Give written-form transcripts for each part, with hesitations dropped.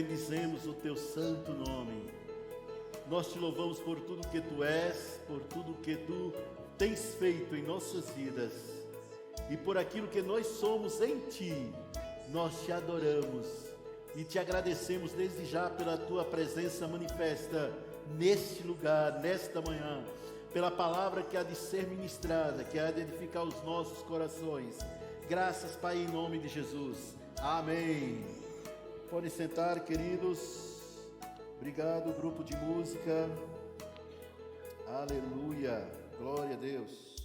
bendizemos o teu santo nome. Nós te louvamos por tudo que tu és, por tudo que tu tens feito em nossas vidas e por aquilo que nós somos em ti. Nós te adoramos e te agradecemos desde já pela tua presença manifesta neste lugar, nesta manhã, pela palavra que há de ser ministrada, que há de edificar os nossos corações. Graças, Pai, em nome de Jesus. Amém. Podem sentar, queridos. Obrigado, grupo de música. Aleluia. Glória a Deus.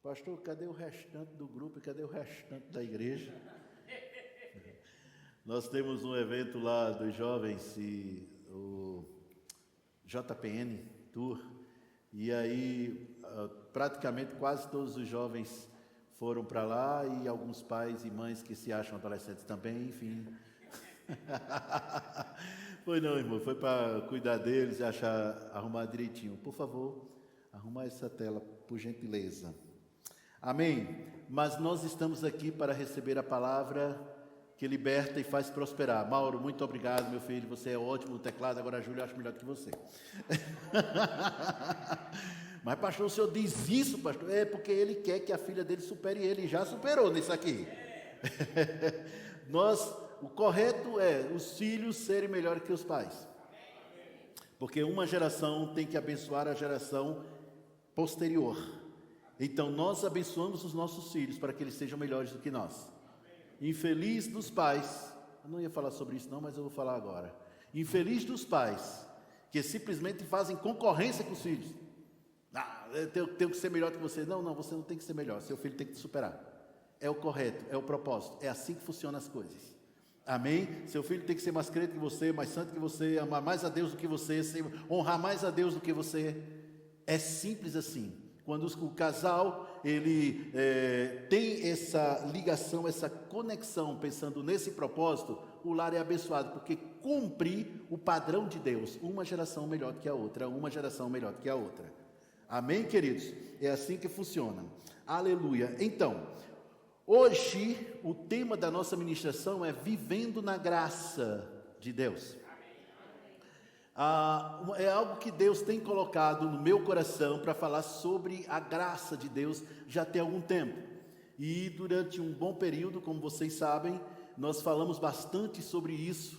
Pastor, cadê o restante do grupo e cadê o restante da igreja? Nós temos um evento lá dos jovens, o JPN Tour, e aí praticamente quase todos os jovens foram para lá e alguns pais e mães que se acham adolescentes também, enfim. Foi não, irmão, foi para cuidar deles e arrumar direitinho. Por favor, arrumar essa tela, por gentileza. Amém? Mas nós estamos aqui para receber a palavra que liberta e faz prosperar. Mauro, muito obrigado, meu filho, você é ótimo no teclado, agora a Júlia eu acho melhor do que você. Mas pastor, o senhor diz isso, pastor? É porque ele quer que a filha dele supere ele, já superou nisso aqui. O correto é os filhos serem melhores que os pais. Porque uma geração tem que abençoar a geração posterior. Então nós abençoamos os nossos filhos para que eles sejam melhores do que nós. Infeliz dos pais, eu não ia falar sobre isso não, mas eu vou falar agora. Infeliz dos pais que simplesmente fazem concorrência com os filhos. Eu tenho que ser melhor que você. Não, você não tem que ser melhor, seu filho tem que te superar. É o correto, é o propósito, é assim que funcionam as coisas. Amém? Seu filho tem que ser mais crente que você, mais santo que você, amar mais a Deus do que você, honrar mais a Deus do que você. É simples assim. Quando o casal ele tem essa ligação, essa conexão, pensando nesse propósito, o lar é abençoado, porque cumpre o padrão de Deus. Uma geração melhor do que a outra, uma geração melhor do que a outra. Amém, queridos? É assim que funciona. Aleluia. Então, hoje o tema da nossa ministração é vivendo na graça de Deus. É algo que Deus tem colocado no meu coração para falar sobre a graça de Deus já tem algum tempo. E durante um bom período, como vocês sabem, nós falamos bastante sobre isso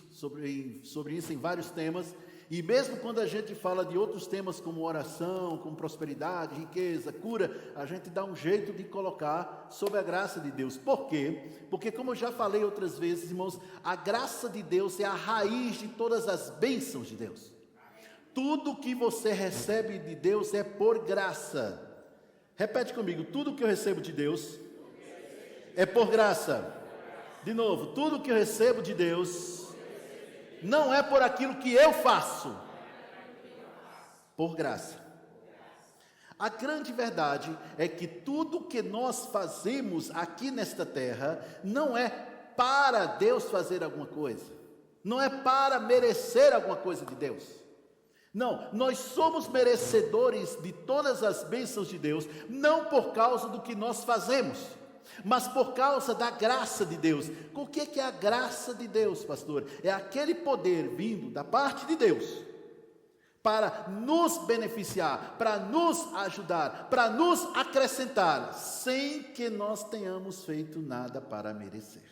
em vários temas. E mesmo quando a gente fala de outros temas como oração, como prosperidade, riqueza, cura, a gente dá um jeito de colocar sobre a graça de Deus. Por quê? Porque como eu já falei outras vezes, irmãos, a graça de Deus é a raiz de todas as bênçãos de Deus. Tudo que você recebe de Deus é por graça. Repete comigo, tudo que eu recebo de Deus é por graça. De novo, tudo que eu recebo de Deus não é por aquilo que eu faço, por graça. A grande verdade é que tudo que nós fazemos aqui nesta terra não é para Deus fazer alguma coisa, não é para merecer alguma coisa de Deus. Não, nós somos merecedores de todas as bênçãos de Deus, não por causa do que nós fazemos, mas por causa da graça de Deus. O que é a graça de Deus, pastor? É aquele poder vindo da parte de Deus para nos beneficiar, para nos ajudar, para nos acrescentar, sem que nós tenhamos feito nada para merecer.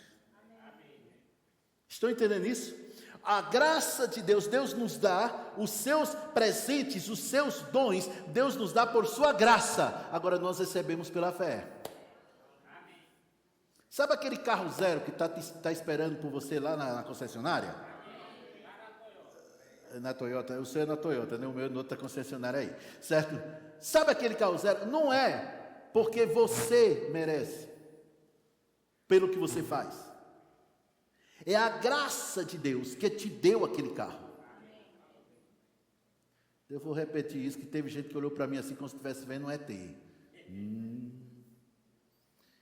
Estão entendendo isso? A graça de Deus, Deus nos dá os seus presentes, os seus dons, Deus nos dá por sua graça. Agora nós recebemos pela fé. Sabe aquele carro zero que está esperando por você lá na concessionária? Na Toyota, o seu é na Toyota, né? O meu é na outra concessionária aí, certo? Sabe aquele carro zero? Não é porque você merece, pelo que você faz. É a graça de Deus que te deu aquele carro. Eu vou repetir isso, que teve gente que olhou para mim assim como se estivesse vendo um ET.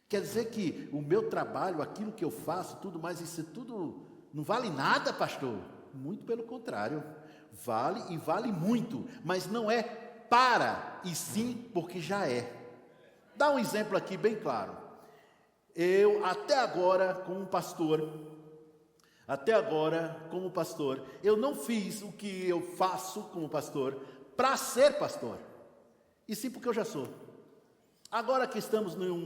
Quer dizer que o meu trabalho, aquilo que eu faço, tudo mais, isso tudo não vale nada, pastor? Muito pelo contrário, vale e vale muito, mas não é para, e sim porque já é. Dá um exemplo aqui bem claro. Eu, até agora, como pastor, até agora, como pastor, eu não fiz o que eu faço como pastor para ser pastor, e sim porque eu já sou. Agora que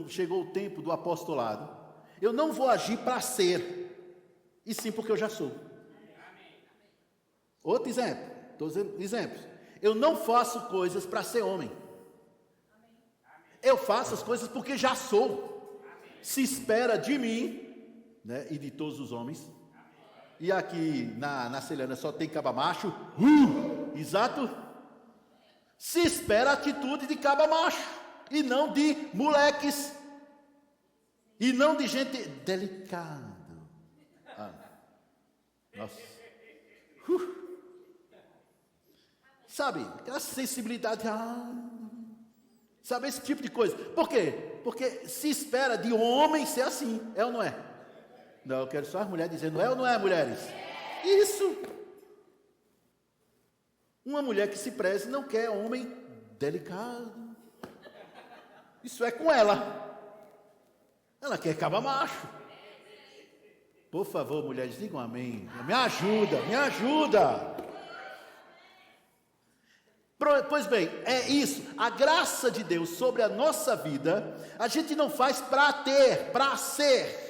chegou o tempo do apostolado, eu não vou agir para ser, e sim porque eu já sou. Outro exemplo, estou dizendo exemplos. Eu não faço coisas para ser homem. Eu faço as coisas porque já sou. Se espera de mim, né, e de todos os homens. E aqui na Celhana só tem caba macho. Exato. Se espera a atitude de caba macho. E não de moleques. E não de gente delicada. Nossa. Sabe, aquela sensibilidade. Sabe, esse tipo de coisa. Por quê? Porque se espera de homem ser assim. É ou não é? Não, eu quero só as mulheres dizendo, é ou não é, mulheres? Isso. Uma mulher que se preze não quer homem delicado. Isso é com ela. Ela quer caba macho. Por favor, mulheres, digam amém. Me ajuda, me ajuda. Pois bem, é isso. A graça de Deus sobre a nossa vida, a gente não faz para ter, para ser.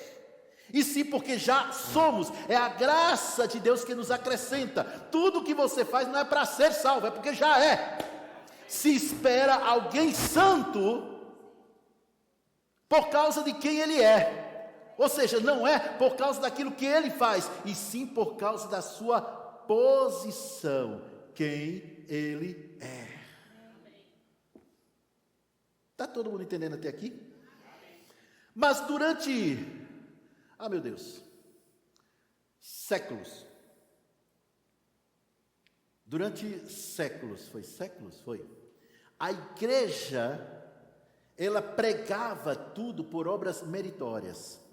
E sim porque já somos. É a graça de Deus que nos acrescenta. Tudo que você faz não é para ser salvo, é porque já é. Se espera alguém santo por causa de quem ele é. Ou seja, não é por causa daquilo que ele faz, e sim por causa da sua posição, quem ele é. Está todo mundo entendendo até aqui? Mas durante, meu Deus, séculos. Durante séculos, foi. A igreja, ela pregava tudo por obras meritórias.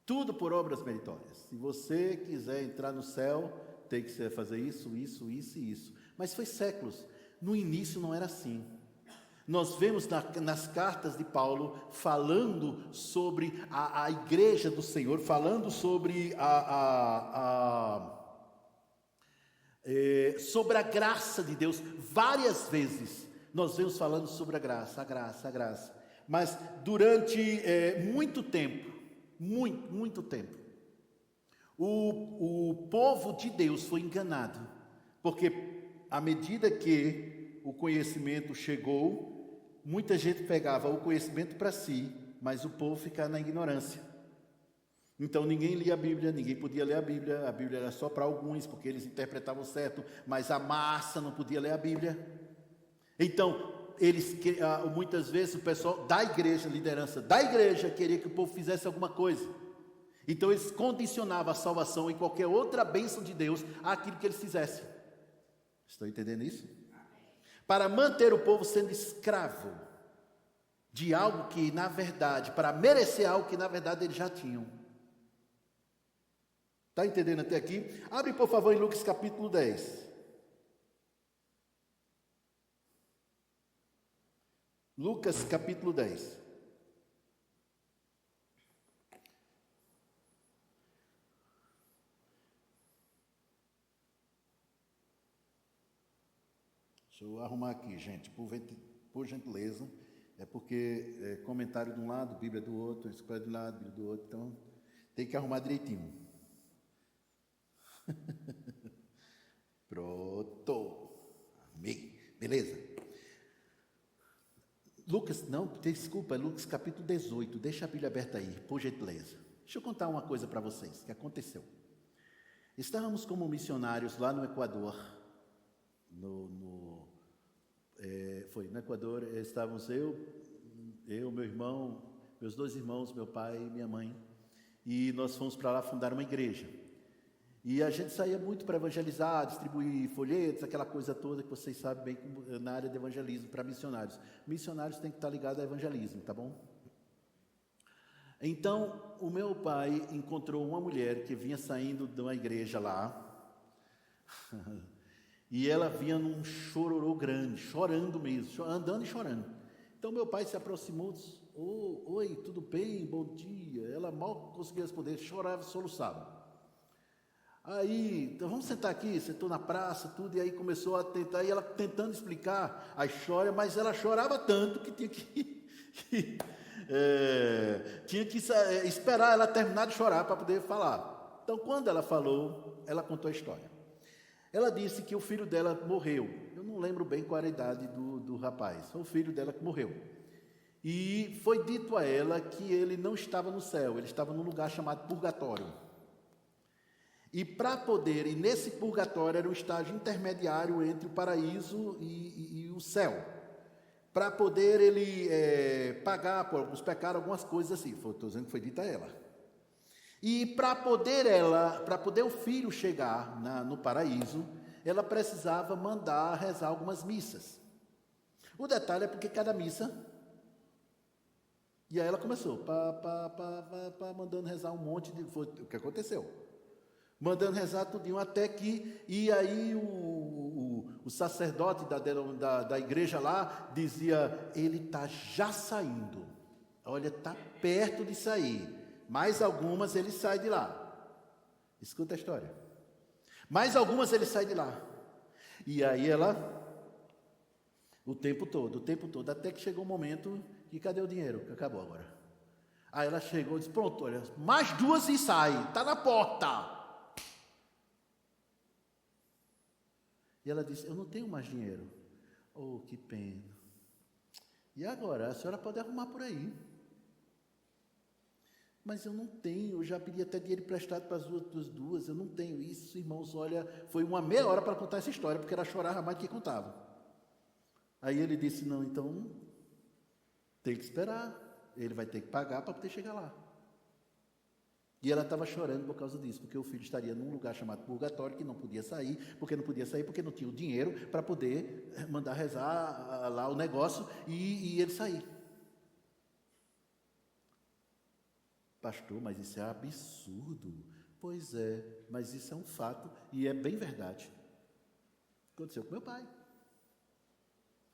Tudo por obras meritórias. Se você quiser entrar no céu, tem que fazer isso, isso, isso e isso. Mas foi séculos. No início não era assim. Nós vemos nas cartas de Paulo falando sobre a igreja do Senhor, falando sobre sobre a graça de Deus. Várias vezes nós vemos falando sobre a graça. Mas durante muito tempo, muito tempo, o povo de Deus foi enganado, porque à medida que o conhecimento chegou, muita gente pegava o conhecimento para si, mas o povo ficava na ignorância. Então ninguém lia a Bíblia, ninguém podia ler a Bíblia era só para alguns, porque eles interpretavam certo, mas a massa não podia ler a Bíblia. Então, muitas vezes o pessoal da igreja, liderança da igreja, queria que o povo fizesse alguma coisa. Então eles condicionavam a salvação e qualquer outra bênção de Deus àquilo que eles fizessem. Estão entendendo isso? Para manter o povo sendo escravo de algo que na verdade, para merecer algo que na verdade eles já tinham. Está entendendo até aqui? Abre por favor em Lucas capítulo 10. Lucas capítulo 10. Deixa eu arrumar aqui, gente, por gentileza. É porque comentário de um lado, Bíblia do outro, escolha de um lado, Bíblia do outro, então tem que arrumar direitinho. Pronto. Amém. Beleza. Desculpa, Lucas capítulo 18. Deixa a Bíblia aberta aí, por gentileza. Deixa eu contar uma coisa para vocês, que aconteceu. Estávamos como missionários lá no Equador, foi no Equador, estávamos eu, meu irmão, meus dois irmãos, meu pai e minha mãe, e nós fomos para lá fundar uma igreja. E a gente saía muito para evangelizar, distribuir folhetos, aquela coisa toda que vocês sabem bem na área de evangelismo para missionários. Missionários têm que estar ligados a evangelismo, tá bom? Então, o meu pai encontrou uma mulher que vinha saindo de uma igreja lá, e ela vinha num chororô grande, chorando mesmo, andando e chorando. Então, meu pai se aproximou, disse, oi, tudo bem, bom dia. Ela mal conseguia responder, chorava e soluçava. Aí, então vamos sentar aqui, sentou na praça, tudo, e aí começou a tentar, e ela tentando explicar a história, mas ela chorava tanto que tinha que esperar ela terminar de chorar para poder falar. Então, quando ela falou, ela contou a história. Ela disse que o filho dela morreu. Eu não lembro bem qual era a idade do rapaz. Foi o filho dela que morreu. E foi dito a ela que ele não estava no céu, ele estava num lugar chamado purgatório. E para poder, e nesse purgatório era um estágio intermediário entre o paraíso e o céu. Para poder ele pagar por alguns pecados, algumas coisas assim. Estou dizendo que foi dito a ela. E para poder o filho chegar no paraíso, ela precisava mandar rezar algumas missas. O detalhe é porque cada missa... E aí ela começou, mandando rezar um monte de... Foi o que aconteceu. Mandando rezar tudinho, até que... E aí o sacerdote da igreja lá dizia, ele está já saindo. Olha, está perto de sair. Mais algumas ele sai de lá. Escuta a história. Mais algumas ele sai de lá. E aí ela... O tempo todo, até que chegou um momento... E cadê o dinheiro? Que acabou agora. Aí ela chegou e disse, pronto, olha, mais duas e sai, está na porta. E ela disse, eu não tenho mais dinheiro. Oh, que pena. E agora? A senhora pode arrumar por aí. Mas eu não tenho, eu já pedi até dinheiro emprestado para as outras duas, eu não tenho isso, irmãos, olha, foi uma meia hora para contar essa história, porque ela chorava mais do que contava. Aí ele disse, não, então... Tem que esperar, ele vai ter que pagar para poder chegar lá. E ela estava chorando por causa disso, porque o filho estaria num lugar chamado purgatório, que não podia sair, porque não tinha o dinheiro para poder mandar rezar lá o negócio e ele sair. Pastor, mas isso é absurdo. Pois é, mas isso é um fato e é bem verdade. Aconteceu com meu pai.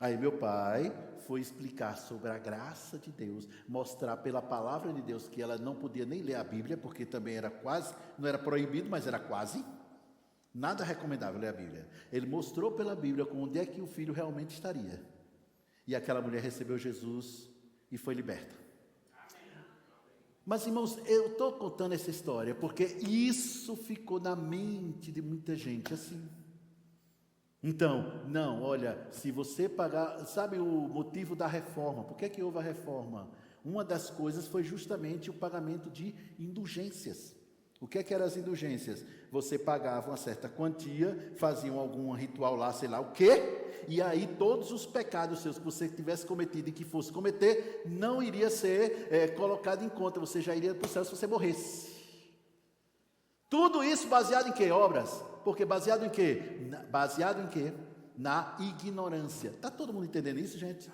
Aí meu pai foi explicar sobre a graça de Deus, mostrar pela palavra de Deus que ela não podia nem ler a Bíblia, porque também era quase, não era proibido, mas era quase, nada recomendável ler a Bíblia. Ele mostrou pela Bíblia onde é que o filho realmente estaria. E aquela mulher recebeu Jesus e foi liberta. Mas irmãos, eu estou contando essa história porque isso ficou na mente de muita gente assim. Então, não, olha, se você pagar, sabe o motivo da reforma, por que houve a reforma? Uma das coisas foi justamente o pagamento de indulgências. O que eram as indulgências? Você pagava uma certa quantia, faziam algum ritual lá, sei lá o quê, e aí todos os pecados seus que você tivesse cometido e que fosse cometer, não iria ser colocado em conta, você já iria para o céu se você morresse. Tudo isso baseado em quê? Obras. Porque baseado em quê? Baseado em quê? Na ignorância. Está todo mundo entendendo isso, gente?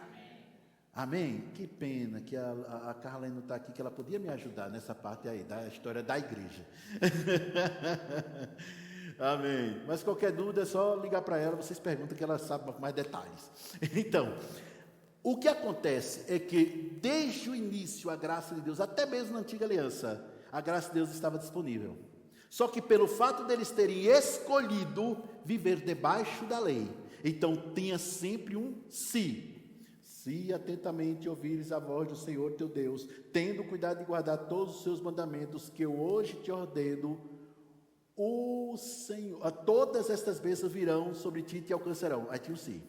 Amém? Que pena que a Carla não está aqui, que ela podia me ajudar nessa parte aí, da história da igreja. Amém. Mas qualquer dúvida é só ligar para ela, vocês perguntam que ela sabe mais detalhes. Então, o que acontece é que desde o início a graça de Deus, até mesmo na antiga aliança, a graça de Deus estava disponível. Só que pelo fato deles terem escolhido viver debaixo da lei, então tinha sempre um se. Se atentamente ouvires a voz do Senhor teu Deus, tendo cuidado de guardar todos os seus mandamentos que eu hoje te ordeno, o Senhor, todas estas bênçãos virão sobre ti e te alcançarão. Aí tinha o se,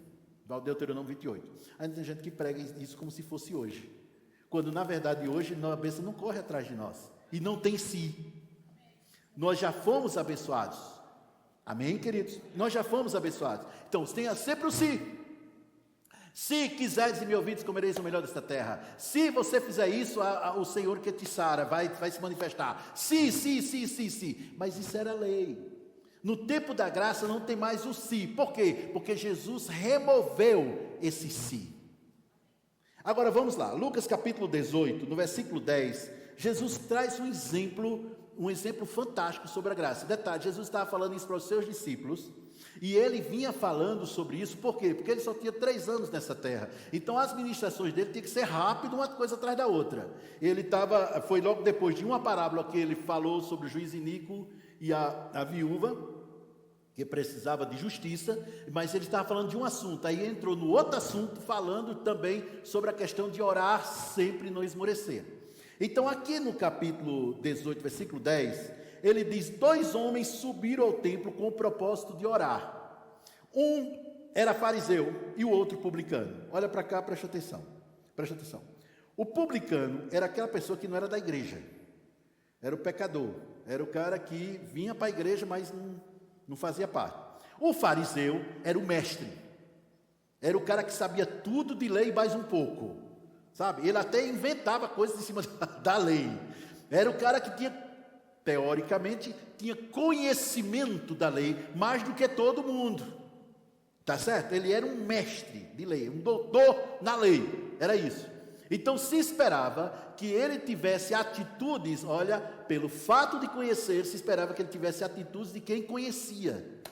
Deuteronômio 28. Aí tem gente que prega isso como se fosse hoje, quando na verdade hoje a bênção não corre atrás de nós, e não tem se. Nós já fomos abençoados. Amém, queridos? Nós já fomos abençoados. Então, tenha sempre o se. Se quiseres e me ouvires, comereis o melhor desta terra. Se você fizer isso, o Senhor que te sara vai se manifestar. Se. Mas isso era lei. No tempo da graça não tem mais o se. Por quê? Porque Jesus removeu esse se. Agora vamos lá. Lucas capítulo 18, no versículo 10. Jesus traz um exemplo fantástico sobre a graça. Detalhe, Jesus estava falando isso para os seus discípulos, e ele vinha falando sobre isso, por quê? Porque ele só tinha 3 anos nessa terra, então as ministrações dele tinham que ser rápido, uma coisa atrás da outra. Foi logo depois de uma parábola que ele falou sobre o juiz iníquo, e a viúva, que precisava de justiça, mas ele estava falando de um assunto, aí entrou no outro assunto, falando também sobre a questão de orar sempre e não esmorecer. Então aqui no capítulo 18, versículo 10, ele diz: 2 homens subiram ao templo com o propósito de orar. Um era fariseu e o outro publicano. Olha para cá, preste atenção. O publicano era aquela pessoa que não era da igreja, era o pecador, era o cara que vinha para a igreja, mas não fazia parte. O fariseu era o mestre, era o cara que sabia tudo de lei e mais um pouco, sabe? Ele até inventava coisas em cima da lei. Era o cara que teoricamente, tinha conhecimento da lei mais do que todo mundo. Tá certo? Ele era um mestre de lei, um doutor na lei, era isso. Então se esperava que ele tivesse atitudes, olha, pelo fato de conhecer, se esperava que ele tivesse atitudes de quem conhecia.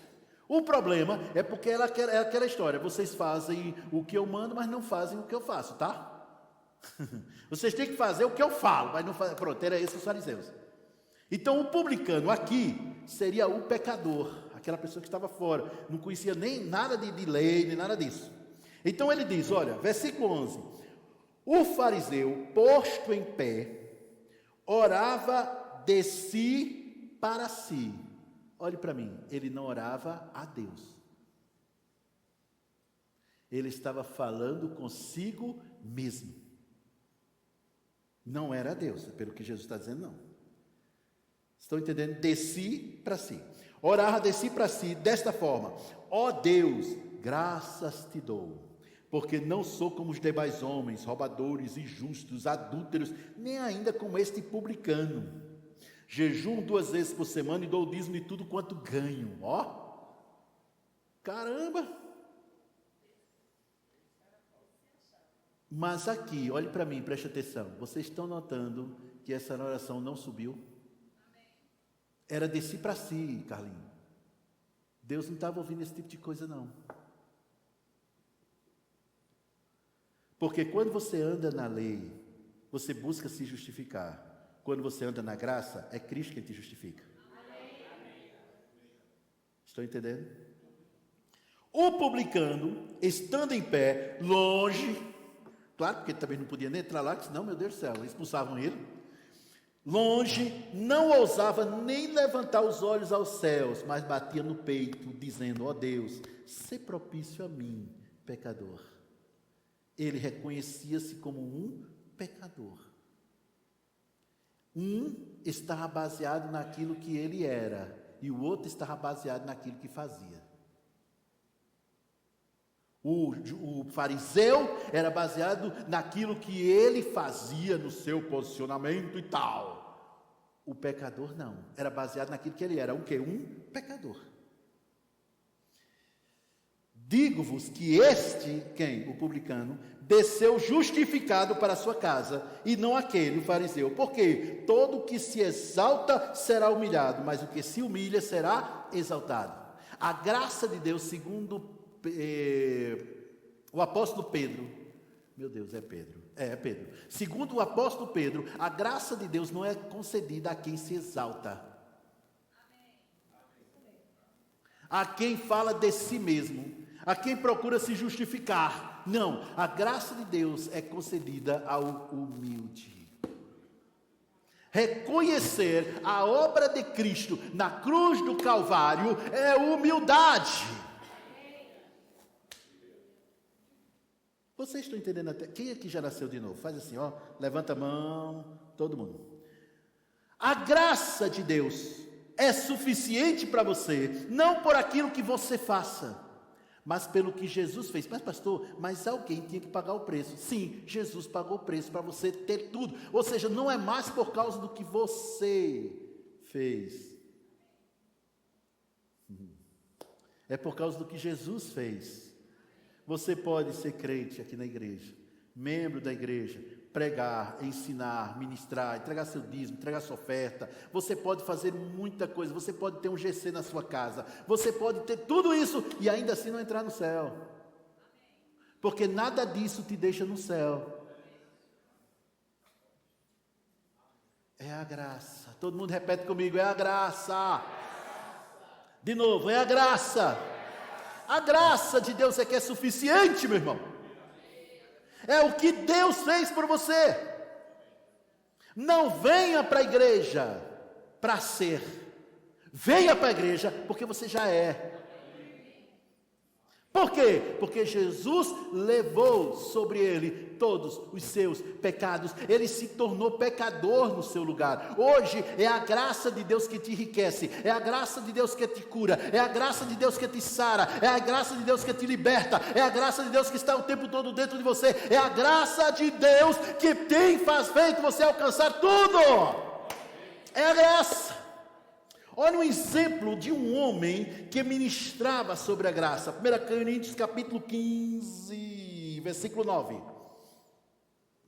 O problema é porque é aquela história: vocês fazem o que eu mando, mas não fazem o que eu faço, tá? Vocês têm que fazer o que eu falo, mas não fazem. Pronto, era esses os fariseus. Então o publicano aqui seria o pecador, aquela pessoa que estava fora, não conhecia nem nada de lei, nem nada disso. Então ele diz, olha, versículo 11: o fariseu, posto em pé, orava de si para si. Olhe para mim, ele não orava a Deus. Ele estava falando consigo mesmo. Não era a Deus, pelo que Jesus está dizendo, não. Estão entendendo? De si para si. Orava de si para si desta forma: ó Deus, graças te dou, porque não sou como os demais homens, roubadores, injustos, adúlteros, nem ainda como este publicano. Jejuo 2 vezes por semana e dou o dízimo de tudo quanto ganho. Ó, caramba! Mas aqui, olhe para mim, preste atenção. Vocês estão notando que essa oração não subiu? Era de si para si, Carlinhos. Deus não estava ouvindo esse tipo de coisa, não. Porque quando você anda na lei, você busca se justificar. Quando você anda na graça, é Cristo quem te justifica. Estão entendendo? O publicano, estando em pé, longe, claro, porque ele também não podia nem entrar lá, senão, meu Deus do céu, expulsavam ele. Longe, não ousava nem levantar os olhos aos céus, mas batia no peito, dizendo: ó Deus, sê propício a mim, pecador. Ele reconhecia-se como um pecador. Um estava baseado naquilo que ele era, e o outro estava baseado naquilo que fazia. O fariseu era baseado naquilo que ele fazia, no seu posicionamento e tal. O pecador não, era baseado naquilo que ele era. O quê? Um pecador. Digo-vos que quem? O publicano, desceu justificado para a sua casa, e não aquele, o fariseu. Porque todo que se exalta será humilhado, mas o que se humilha será exaltado. A graça de Deus, segundo o apóstolo Pedro, meu Deus, é Pedro. Segundo o apóstolo Pedro, a graça de Deus não é concedida a quem se exalta, a quem fala de si mesmo, a quem procura se justificar. Não, a graça de Deus é concedida ao humilde. Reconhecer a obra de Cristo na cruz do Calvário é humildade. Vocês estão entendendo até? Quem aqui já nasceu de novo? Faz assim, ó, levanta a mão, todo mundo. A graça de Deus é suficiente para você, não por aquilo que você faça, mas pelo que Jesus fez. Mas pastor, mas alguém tinha que pagar o preço. Sim, Jesus pagou o preço para você ter tudo. Ou seja, não é mais por causa do que você fez. É por causa do que Jesus fez. Você pode ser crente aqui na igreja, membro da igreja, pregar, ensinar, ministrar, entregar seu dízimo, entregar sua oferta. Você pode fazer muita coisa, você pode ter um GC na sua casa, você pode ter tudo isso e ainda assim não entrar no céu. Porque nada disso te deixa no céu. É a graça. Todo mundo repete comigo, é a graça. De novo, é a graça. A graça de Deus é que é suficiente, meu irmão. É o que Deus fez por você. Não venha para a igreja para ser. Venha para a igreja porque você já é. Por quê? Porque Jesus levou sobre ele todos os seus pecados. Ele se tornou pecador no seu lugar. Hoje é a graça de Deus que te enriquece. É a graça de Deus que te cura. É a graça de Deus que te sara. É a graça de Deus que te liberta. É a graça de Deus que está o tempo todo dentro de você. É a graça de Deus que faz feito você alcançar tudo. É a graça. Olha um exemplo de um homem que ministrava sobre a graça. 1 Coríntios capítulo 15, versículo 9.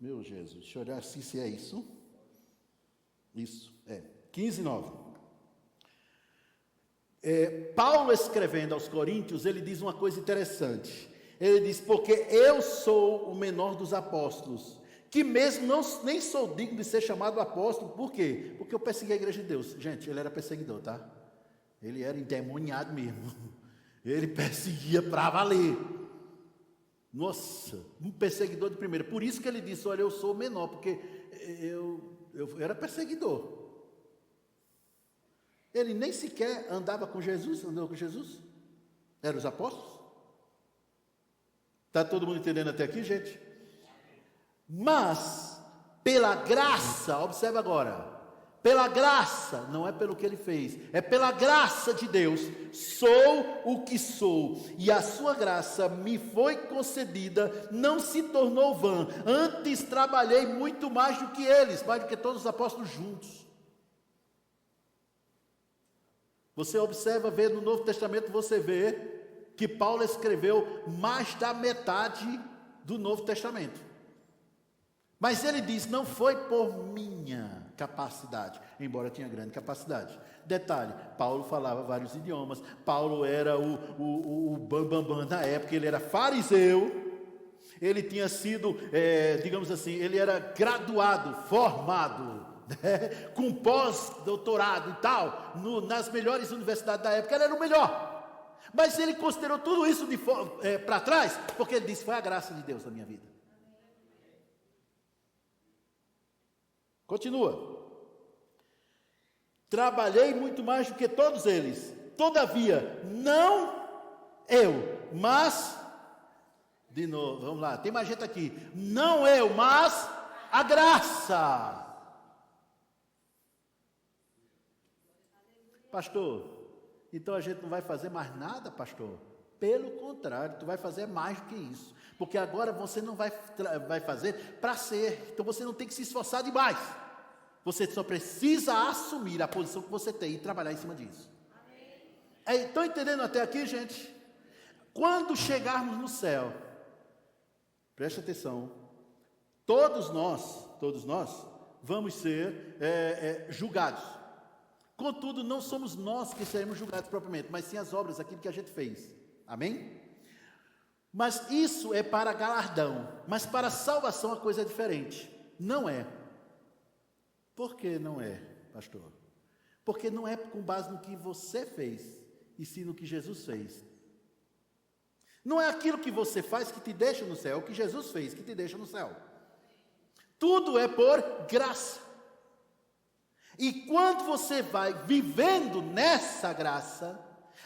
Meu Jesus, deixa eu olhar se é isso. Isso, 15, 9. Paulo escrevendo aos Coríntios, ele diz uma coisa interessante. Ele diz, porque eu sou o menor dos apóstolos, que mesmo nem sou digno de ser chamado apóstolo. Por quê? Porque eu persegui a igreja de Deus. Gente, ele era perseguidor, tá? Ele era endemoniado mesmo. Ele perseguia para valer. Nossa, um perseguidor de primeira. Por isso que ele disse, olha, eu sou o menor, porque eu era perseguidor. Ele nem sequer andava com Jesus, andou com Jesus. Eram os apóstolos. Está todo mundo entendendo até aqui, gente? Mas, pela graça, observa agora, pela graça, não é pelo que ele fez, é pela graça de Deus, sou o que sou, e a sua graça me foi concedida, não se tornou vã, antes trabalhei muito mais do que eles, mais do que todos os apóstolos juntos. Você observa, vê no Novo Testamento, você vê que Paulo escreveu mais da metade do Novo Testamento. Mas ele diz, não foi por minha capacidade, embora tinha grande capacidade. Detalhe, Paulo falava vários idiomas, Paulo era o bambambam na época, ele era fariseu, ele tinha sido, digamos assim, ele era graduado, formado, né, com pós-doutorado e tal, nas melhores universidades da época, ele era o melhor. Mas ele considerou tudo isso para trás, porque ele disse, foi a graça de Deus na minha vida. Continua. Trabalhei muito mais do que todos eles. Todavia, não eu, mas... De novo, vamos lá. Tem mais gente aqui. Não eu, mas a graça. Pastor, então a gente não vai fazer mais nada, pastor? Pelo contrário, tu vai fazer mais do que isso. Porque agora você não vai fazer para ser. Então você não tem que se esforçar demais. Você só precisa assumir a posição que você tem e trabalhar em cima disso. Estão entendendo até aqui, gente? Quando chegarmos no céu, preste atenção, todos nós vamos ser julgados. Contudo, não somos nós que seremos julgados propriamente, mas sim as obras, aquilo que a gente fez. Amém? Mas isso é para galardão, mas para salvação a coisa é diferente. Não é. Por que não é, pastor? Porque não é com base no que você fez, e sim no que Jesus fez. Não é aquilo que você faz que te deixa no céu, é o que Jesus fez que te deixa no céu. Tudo é por graça. E quando você vai vivendo nessa graça,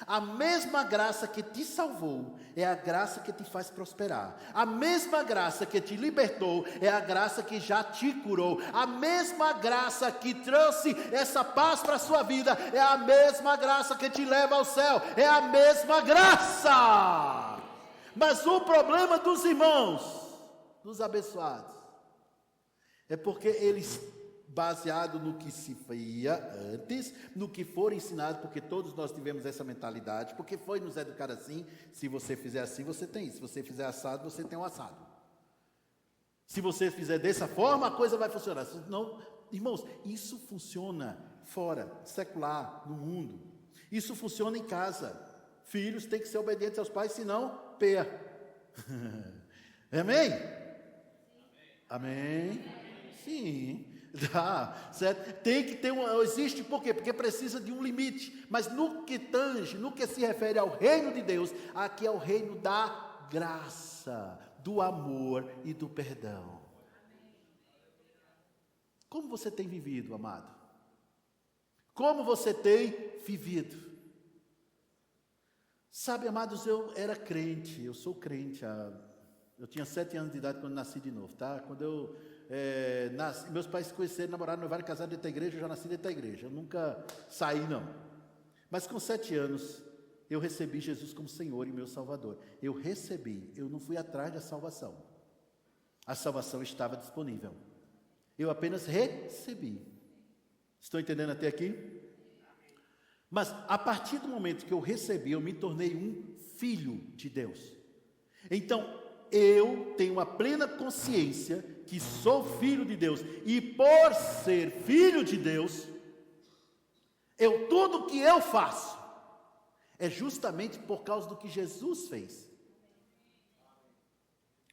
a mesma graça que te salvou é a graça que te faz prosperar. A mesma graça que te libertou é a graça que já te curou. A mesma graça que trouxe essa paz para a sua vida é a mesma graça que te leva ao céu. É a mesma graça. Mas o problema dos irmãos, dos abençoados, é porque eles, baseado no que se fazia antes, no que for ensinado, porque todos nós tivemos essa mentalidade, porque foi nos educar assim, se você fizer assim, você tem isso, se você fizer assado, você tem um assado. Se você fizer dessa forma, a coisa vai funcionar. Não, irmãos, isso funciona fora, secular, no mundo. Isso funciona em casa. Filhos têm que ser obedientes aos pais, senão, pé. Amém? Amém? Sim. Dá, certo? Tem que ter existe por quê? Porque precisa de um limite. Mas no que tange, no que se refere ao reino de Deus, aqui é o reino da graça, do amor e do perdão. Como você tem vivido, amado? Como você tem vivido? Sabe, amados, eu era crente, eu sou crente. Eu tinha 7 anos de idade quando nasci de novo, tá? Quando eu nasci, meus pais se conheceram, namoraram, noivaram, casaram dentro da igreja, eu já nasci dentro da igreja. Eu nunca saí, não. Mas com 7 anos, eu recebi Jesus como Senhor e meu Salvador. Eu recebi, eu não fui atrás da salvação. A salvação estava disponível. Eu apenas recebi. Estão entendendo até aqui? Mas a partir do momento que eu recebi, eu me tornei um filho de Deus. Então, eu tenho a plena consciência que sou filho de Deus. E por ser filho de Deus, tudo que eu faço é justamente por causa do que Jesus fez.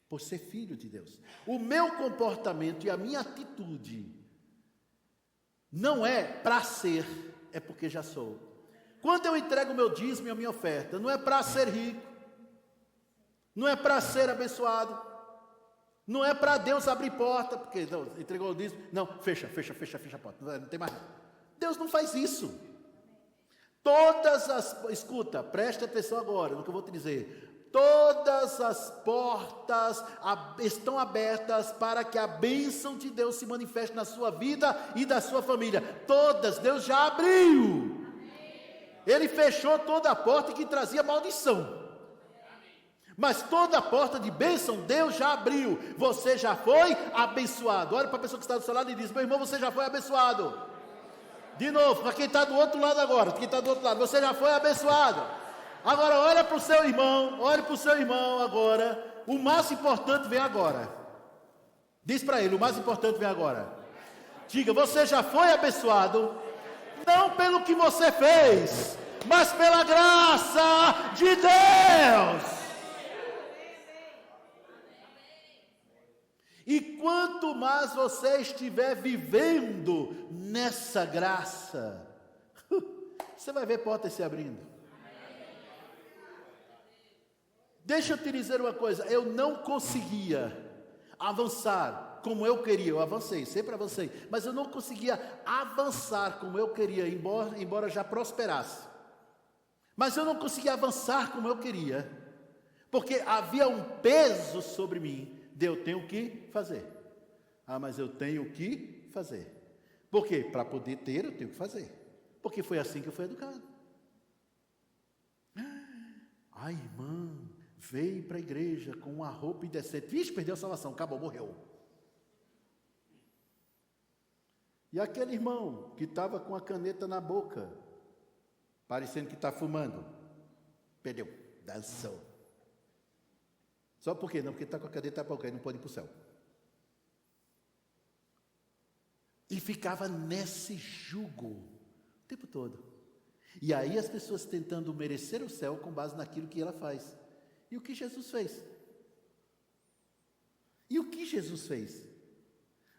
Por ser filho de Deus. O meu comportamento e a minha atitude não é para ser, é porque já sou. Quando eu entrego o meu dízimo e a minha oferta, não é para ser rico, não é para ser abençoado, não é para Deus abrir porta, porque não, entregou o dízimo, não, fecha a porta, não tem mais nada. Deus não faz isso. Escuta, preste atenção agora no que eu vou te dizer. Todas as portas estão abertas para que a bênção de Deus se manifeste na sua vida e da sua família. Todas, Deus já abriu. Ele fechou toda a porta que trazia maldição. Mas toda a porta de bênção, Deus já abriu. Você já foi abençoado. Olha para a pessoa que está do seu lado e diz: meu irmão, você já foi abençoado. De novo, para quem está do outro lado agora, você já foi abençoado. Agora olha para o seu irmão agora. O mais importante vem agora. Diz para ele, o mais importante vem agora. Diga, você já foi abençoado, não pelo que você fez, mas pela graça de Deus. E quanto mais você estiver vivendo nessa graça, você vai ver portas se abrindo. Deixa eu te dizer uma coisa, eu não conseguia avançar como eu queria. Eu avancei, sempre avancei, mas eu não conseguia avançar como eu queria, embora já prosperasse. Mas eu não conseguia avançar como eu queria, porque havia um peso sobre mim. Eu tenho que fazer. Mas eu tenho que fazer. Por quê? Para poder ter, eu tenho que fazer. Porque foi assim que eu fui educado. A irmã veio para a igreja com uma roupa indecente. Vixe, perdeu a salvação, acabou, morreu. E aquele irmão que estava com a caneta na boca, parecendo que está fumando, perdeu, dançou. Só por quê? Não, porque está com a caneta na boca, ele não pode ir para o céu. E ficava nesse jugo o tempo todo. E aí as pessoas tentando merecer o céu com base naquilo que ela faz. E o que Jesus fez? E o que Jesus fez?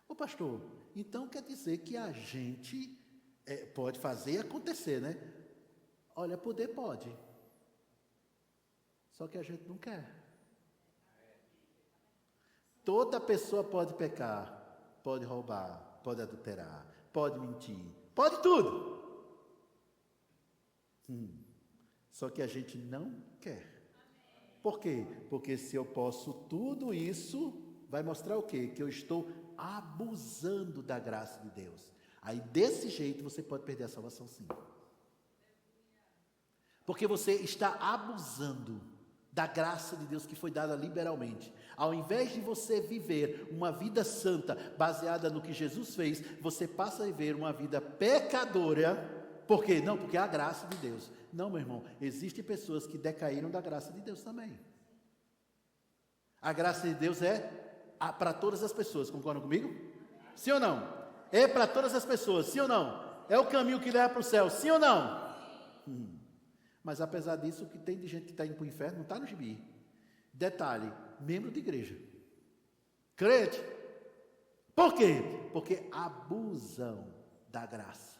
Ô pastor, então quer dizer que a gente pode fazer e acontecer, né? Olha, poder pode. Só que a gente não quer. Toda pessoa pode pecar, pode roubar, pode adulterar, pode mentir, pode tudo. Só que a gente não quer. Por quê? Porque se eu posso tudo isso, vai mostrar o quê? Que eu estou abusando da graça de Deus. Aí desse jeito você pode perder a salvação, sim. Porque você está abusando da graça de Deus que foi dada liberalmente. Ao invés de você viver uma vida santa, baseada no que Jesus fez, você passa a viver uma vida pecadora. Por quê? Não, porque é a graça de Deus. Não, meu irmão, existem pessoas que decaíram da graça de Deus também. A graça de Deus é para todas as pessoas, concordam comigo? Sim ou não? É para todas as pessoas, sim ou não? É o caminho que leva para o céu, sim ou não? Mas apesar disso, o que tem de gente que está indo para o inferno não está no gibi. Detalhe, membro de igreja. Crente. Por quê? Porque abusam da graça.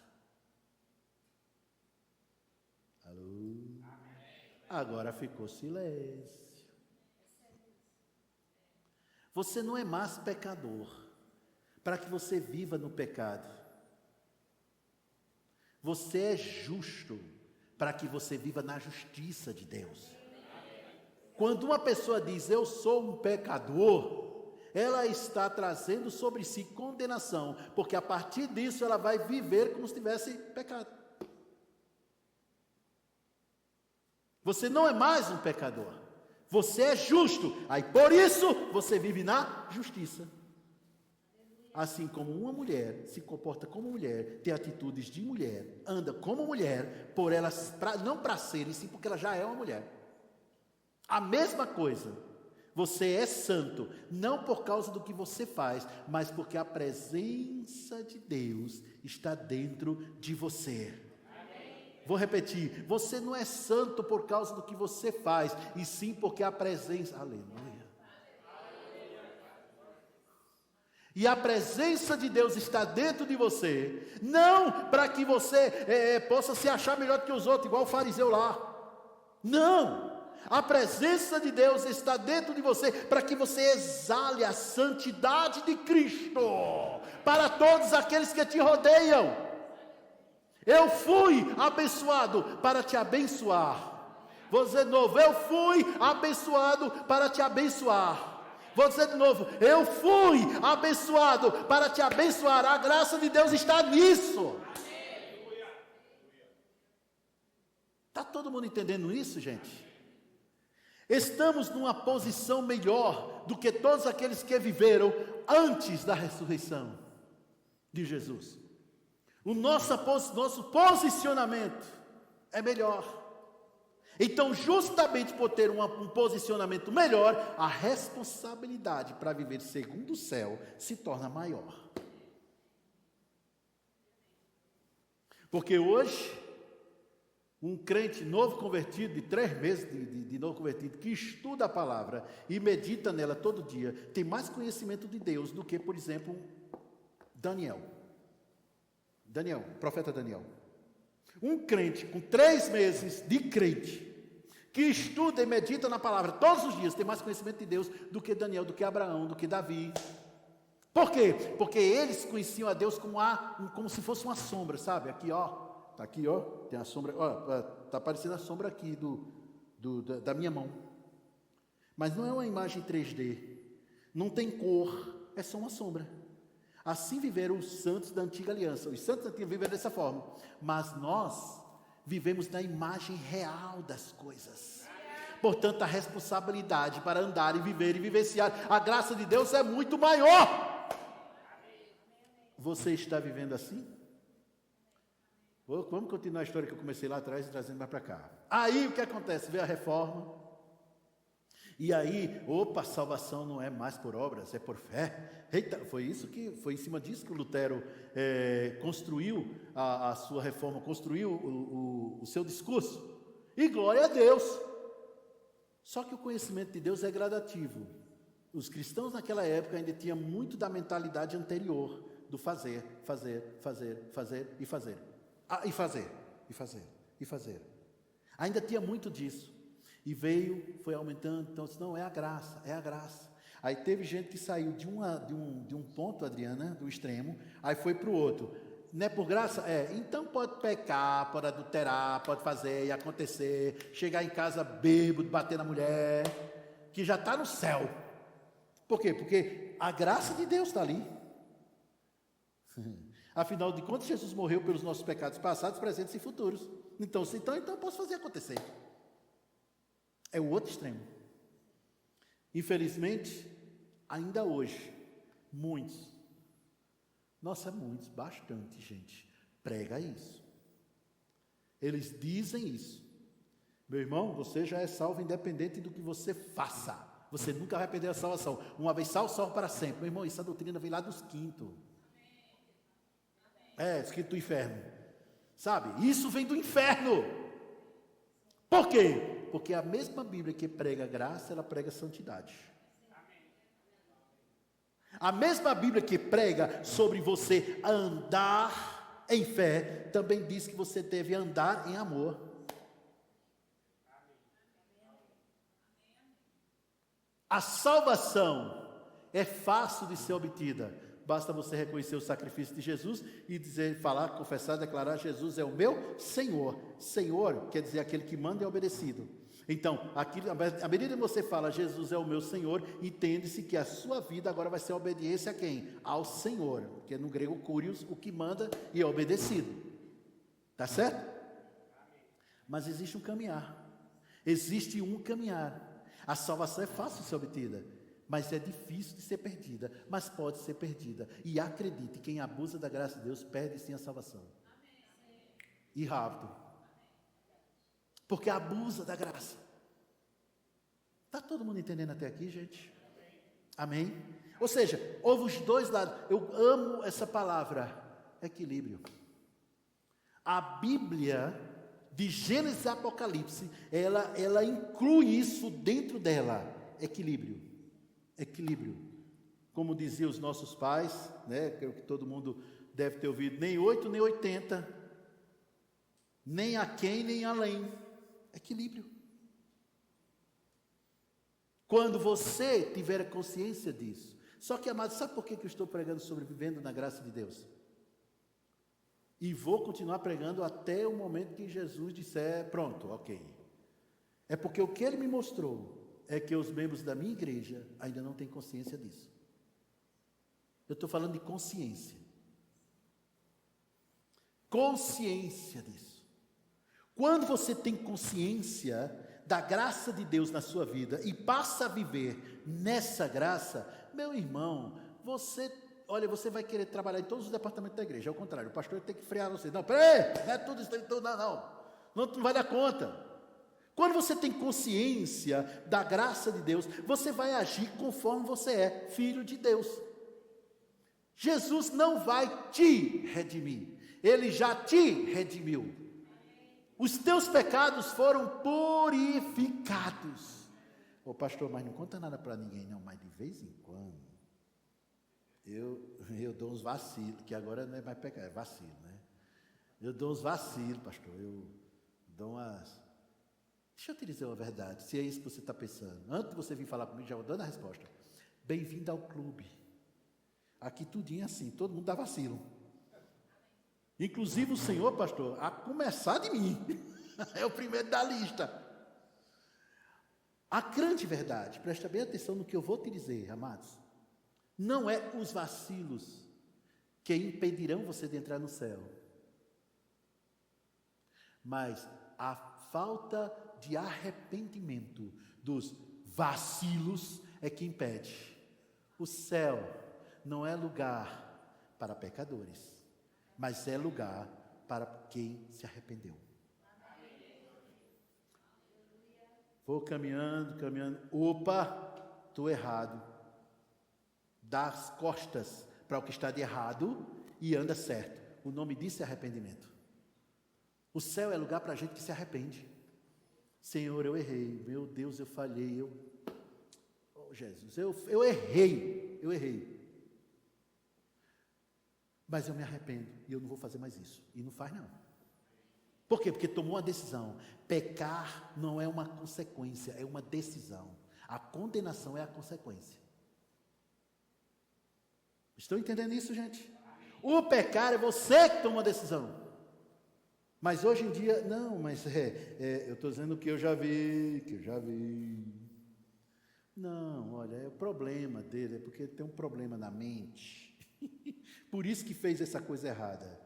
Alô? Agora ficou silêncio. Você não é mais pecador para que você viva no pecado. Você é justo para que você viva na justiça de Deus. Quando uma pessoa diz, eu sou um pecador, ela está trazendo sobre si condenação, porque a partir disso ela vai viver como se tivesse pecado. Você não é mais um pecador, você é justo, aí por isso você vive na justiça. Assim como uma mulher se comporta como mulher, tem atitudes de mulher, anda como mulher, por ela, não para ser, e sim porque ela já é uma mulher. A mesma coisa, você é santo, não por causa do que você faz, mas porque a presença de Deus está dentro de você. Vou repetir, você não é santo por causa do que você faz, e sim porque a presença, aleluia. E a presença de Deus está dentro de você, não para que você possa se achar melhor do que os outros, igual o fariseu lá. Não, a presença de Deus está dentro de você para que você exale a santidade de Cristo para todos aqueles que te rodeiam. Eu fui abençoado para te abençoar. Vou dizer de novo, eu fui abençoado para te abençoar. Vou dizer de novo, eu fui abençoado para te abençoar. A graça de Deus está nisso. Está todo mundo entendendo isso, gente? Estamos numa posição melhor do que todos aqueles que viveram antes da ressurreição de Jesus. O nosso posicionamento é melhor. Então, justamente por ter um posicionamento melhor, a responsabilidade para viver segundo o céu se torna maior. Porque hoje, um crente novo convertido, de 3 meses de novo convertido, que estuda a palavra e medita nela todo dia, tem mais conhecimento de Deus do que, por exemplo, Daniel, profeta Daniel. Um crente com 3 meses de crente, que estuda e medita na palavra todos os dias, tem mais conhecimento de Deus do que Daniel, do que Abraão, do que Davi. Por quê? Porque eles conheciam a Deus como se fosse uma sombra, sabe? Aqui ó, tem a sombra, ó, está aparecendo a sombra aqui da minha mão. Mas não é uma imagem 3D, não tem cor, é só uma sombra. Assim viveram os santos da antiga aliança. Os santos da antiga viveram dessa forma. Mas nós vivemos na imagem real das coisas. Portanto, a responsabilidade para andar e viver e vivenciar a graça de Deus é muito maior. Você está vivendo assim? Vamos continuar a história que eu comecei lá atrás e trazendo mais para cá. Aí o que acontece? Vê a reforma. E aí, a salvação não é mais por obras, é por fé. Eita, foi em cima disso que o Lutero construiu a sua reforma, construiu o seu discurso. E glória a Deus. Só que o conhecimento de Deus é gradativo. Os cristãos naquela época ainda tinham muito da mentalidade anterior, do fazer e fazer. E fazer. Ainda tinha muito disso. E foi aumentando, então disse, não, é a graça. Aí teve gente que saiu de um ponto, Adriana, do extremo, aí foi para o outro. Não é por graça? Então pode pecar, pode adulterar, pode fazer e acontecer, chegar em casa bêbado, bater na mulher, que já está no céu. Por quê? Porque a graça de Deus está ali. Afinal de contas, Jesus morreu pelos nossos pecados passados, presentes e futuros. Então eu posso fazer acontecer. É o outro extremo. Infelizmente, ainda hoje, muitos, bastante gente, prega isso. Eles dizem isso. Meu irmão, você já é salvo independente do que você faça. Você nunca vai perder a salvação. Uma vez salvo para sempre. Meu irmão, essa doutrina vem lá dos quintos. Escrito do inferno. Sabe? Isso vem do inferno. Por quê? Porque a mesma Bíblia que prega graça, ela prega santidade. A mesma Bíblia que prega sobre você andar em fé, também diz que você deve andar em amor. A salvação é fácil de ser obtida. Basta você reconhecer o sacrifício de Jesus e dizer, falar, confessar, declarar: Jesus é o meu Senhor. Senhor quer dizer aquele que manda e é obedecido. Então, à medida que você fala Jesus é o meu Senhor, entende-se que a sua vida agora vai ser obediência a quem? Ao Senhor, que é no grego Kyrios, o que manda e é obedecido. Tá certo? Mas existe um caminhar. Existe um caminhar. A salvação é fácil de ser obtida, mas é difícil de ser perdida, mas pode ser perdida. E acredite, quem abusa da graça de Deus perde sim a salvação. E rápido. Porque abusa da graça. Está todo mundo entendendo até aqui, gente? Amém? Ou seja, houve os dois lados. Eu amo essa palavra, equilíbrio. A Bíblia, de Gênesis a Apocalipse, ela inclui isso dentro dela. Equilíbrio. Equilíbrio. Como diziam os nossos pais, né? Creio que todo mundo deve ter ouvido, nem 8 nem 80, nem aquém nem além. Equilíbrio. Quando você tiver consciência disso. Só que, amados, sabe por que eu estou pregando sobre vivendo na graça de Deus? E vou continuar pregando até o momento que Jesus disser, pronto, ok. É porque o que ele me mostrou é que os membros da minha igreja ainda não têm consciência disso. Eu estou falando de consciência. Consciência disso. Quando você tem consciência da graça de Deus na sua vida e passa a viver nessa graça, meu irmão, você vai querer trabalhar em todos os departamentos da igreja. Ao contrário, o pastor tem que frear você. Não, peraí, não é tudo isso, não vai dar conta. Quando você tem consciência da graça de Deus, você vai agir conforme você é filho de Deus. Jesus não vai te redimir, Ele já te redimiu. Os teus pecados foram purificados. Ô pastor, mas não conta nada para ninguém não, mas de vez em quando, eu dou uns vacilos, que agora não é mais pecado, é vacilo, né? Eu dou uns vacilos, pastor, eu dou umas... Deixa eu te dizer uma verdade, se é isso que você está pensando. Antes de você vir falar comigo, já vou dando a resposta. Bem-vindo ao clube. Aqui tudinho é assim, todo mundo dá vacilo. Inclusive o Senhor, pastor, a começar de mim. É o primeiro da lista. A grande verdade, presta bem atenção no que eu vou te dizer, amados. Não é os vacilos que impedirão você de entrar no céu. Mas a falta de arrependimento dos vacilos é que impede. O céu não é lugar para pecadores, mas é lugar para quem se arrependeu. Vou caminhando, opa, estou errado. Dá as costas para o que está de errado e anda certo. O nome disso é arrependimento. O céu é lugar para a gente que se arrepende. Senhor, eu errei, meu Deus, eu falhei, oh, Jesus, eu errei. Mas eu me arrependo e eu não vou fazer mais isso. E não faz não. Por quê? Porque tomou uma decisão. Pecar não é uma consequência, é uma decisão. A condenação é a consequência. Estão entendendo isso, gente? O pecar é você que toma uma decisão. Mas hoje em dia, não, mas eu estou dizendo que eu já vi. Não, olha, é o problema dele, é porque ele tem um problema na mente. Por isso que fez essa coisa errada.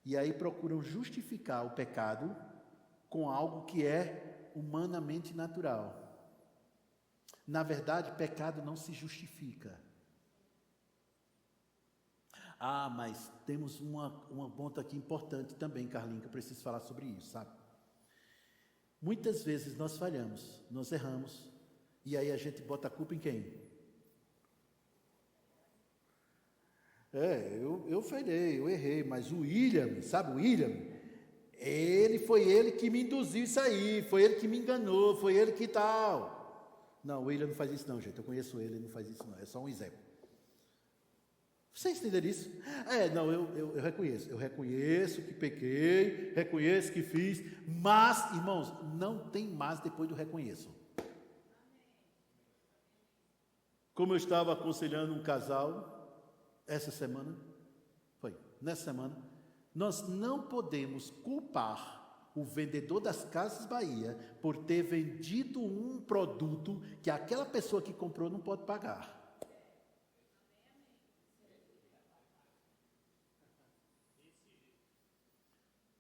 E aí procuram justificar o pecado com algo que é humanamente natural. Na verdade, pecado não se justifica. Ah, mas temos uma ponta aqui importante também, Carlinhos, que eu preciso falar sobre isso, sabe? Muitas vezes nós falhamos, nós erramos, e aí a gente bota a culpa em quem? Eu falhei, eu errei, mas o William, sabe o William? Foi ele que me induziu isso aí, foi ele que me enganou, foi ele que tal. Não, o William não faz isso não, gente, eu conheço ele, ele não faz isso não, é só um exemplo. Vocês entenderam isso? Não, eu reconheço. Eu reconheço que pequei, reconheço que fiz, mas, irmãos, não tem mais depois do reconheço. Como eu estava aconselhando um casal nessa semana, nós não podemos culpar o vendedor das Casas Bahia por ter vendido um produto que aquela pessoa que comprou não pode pagar.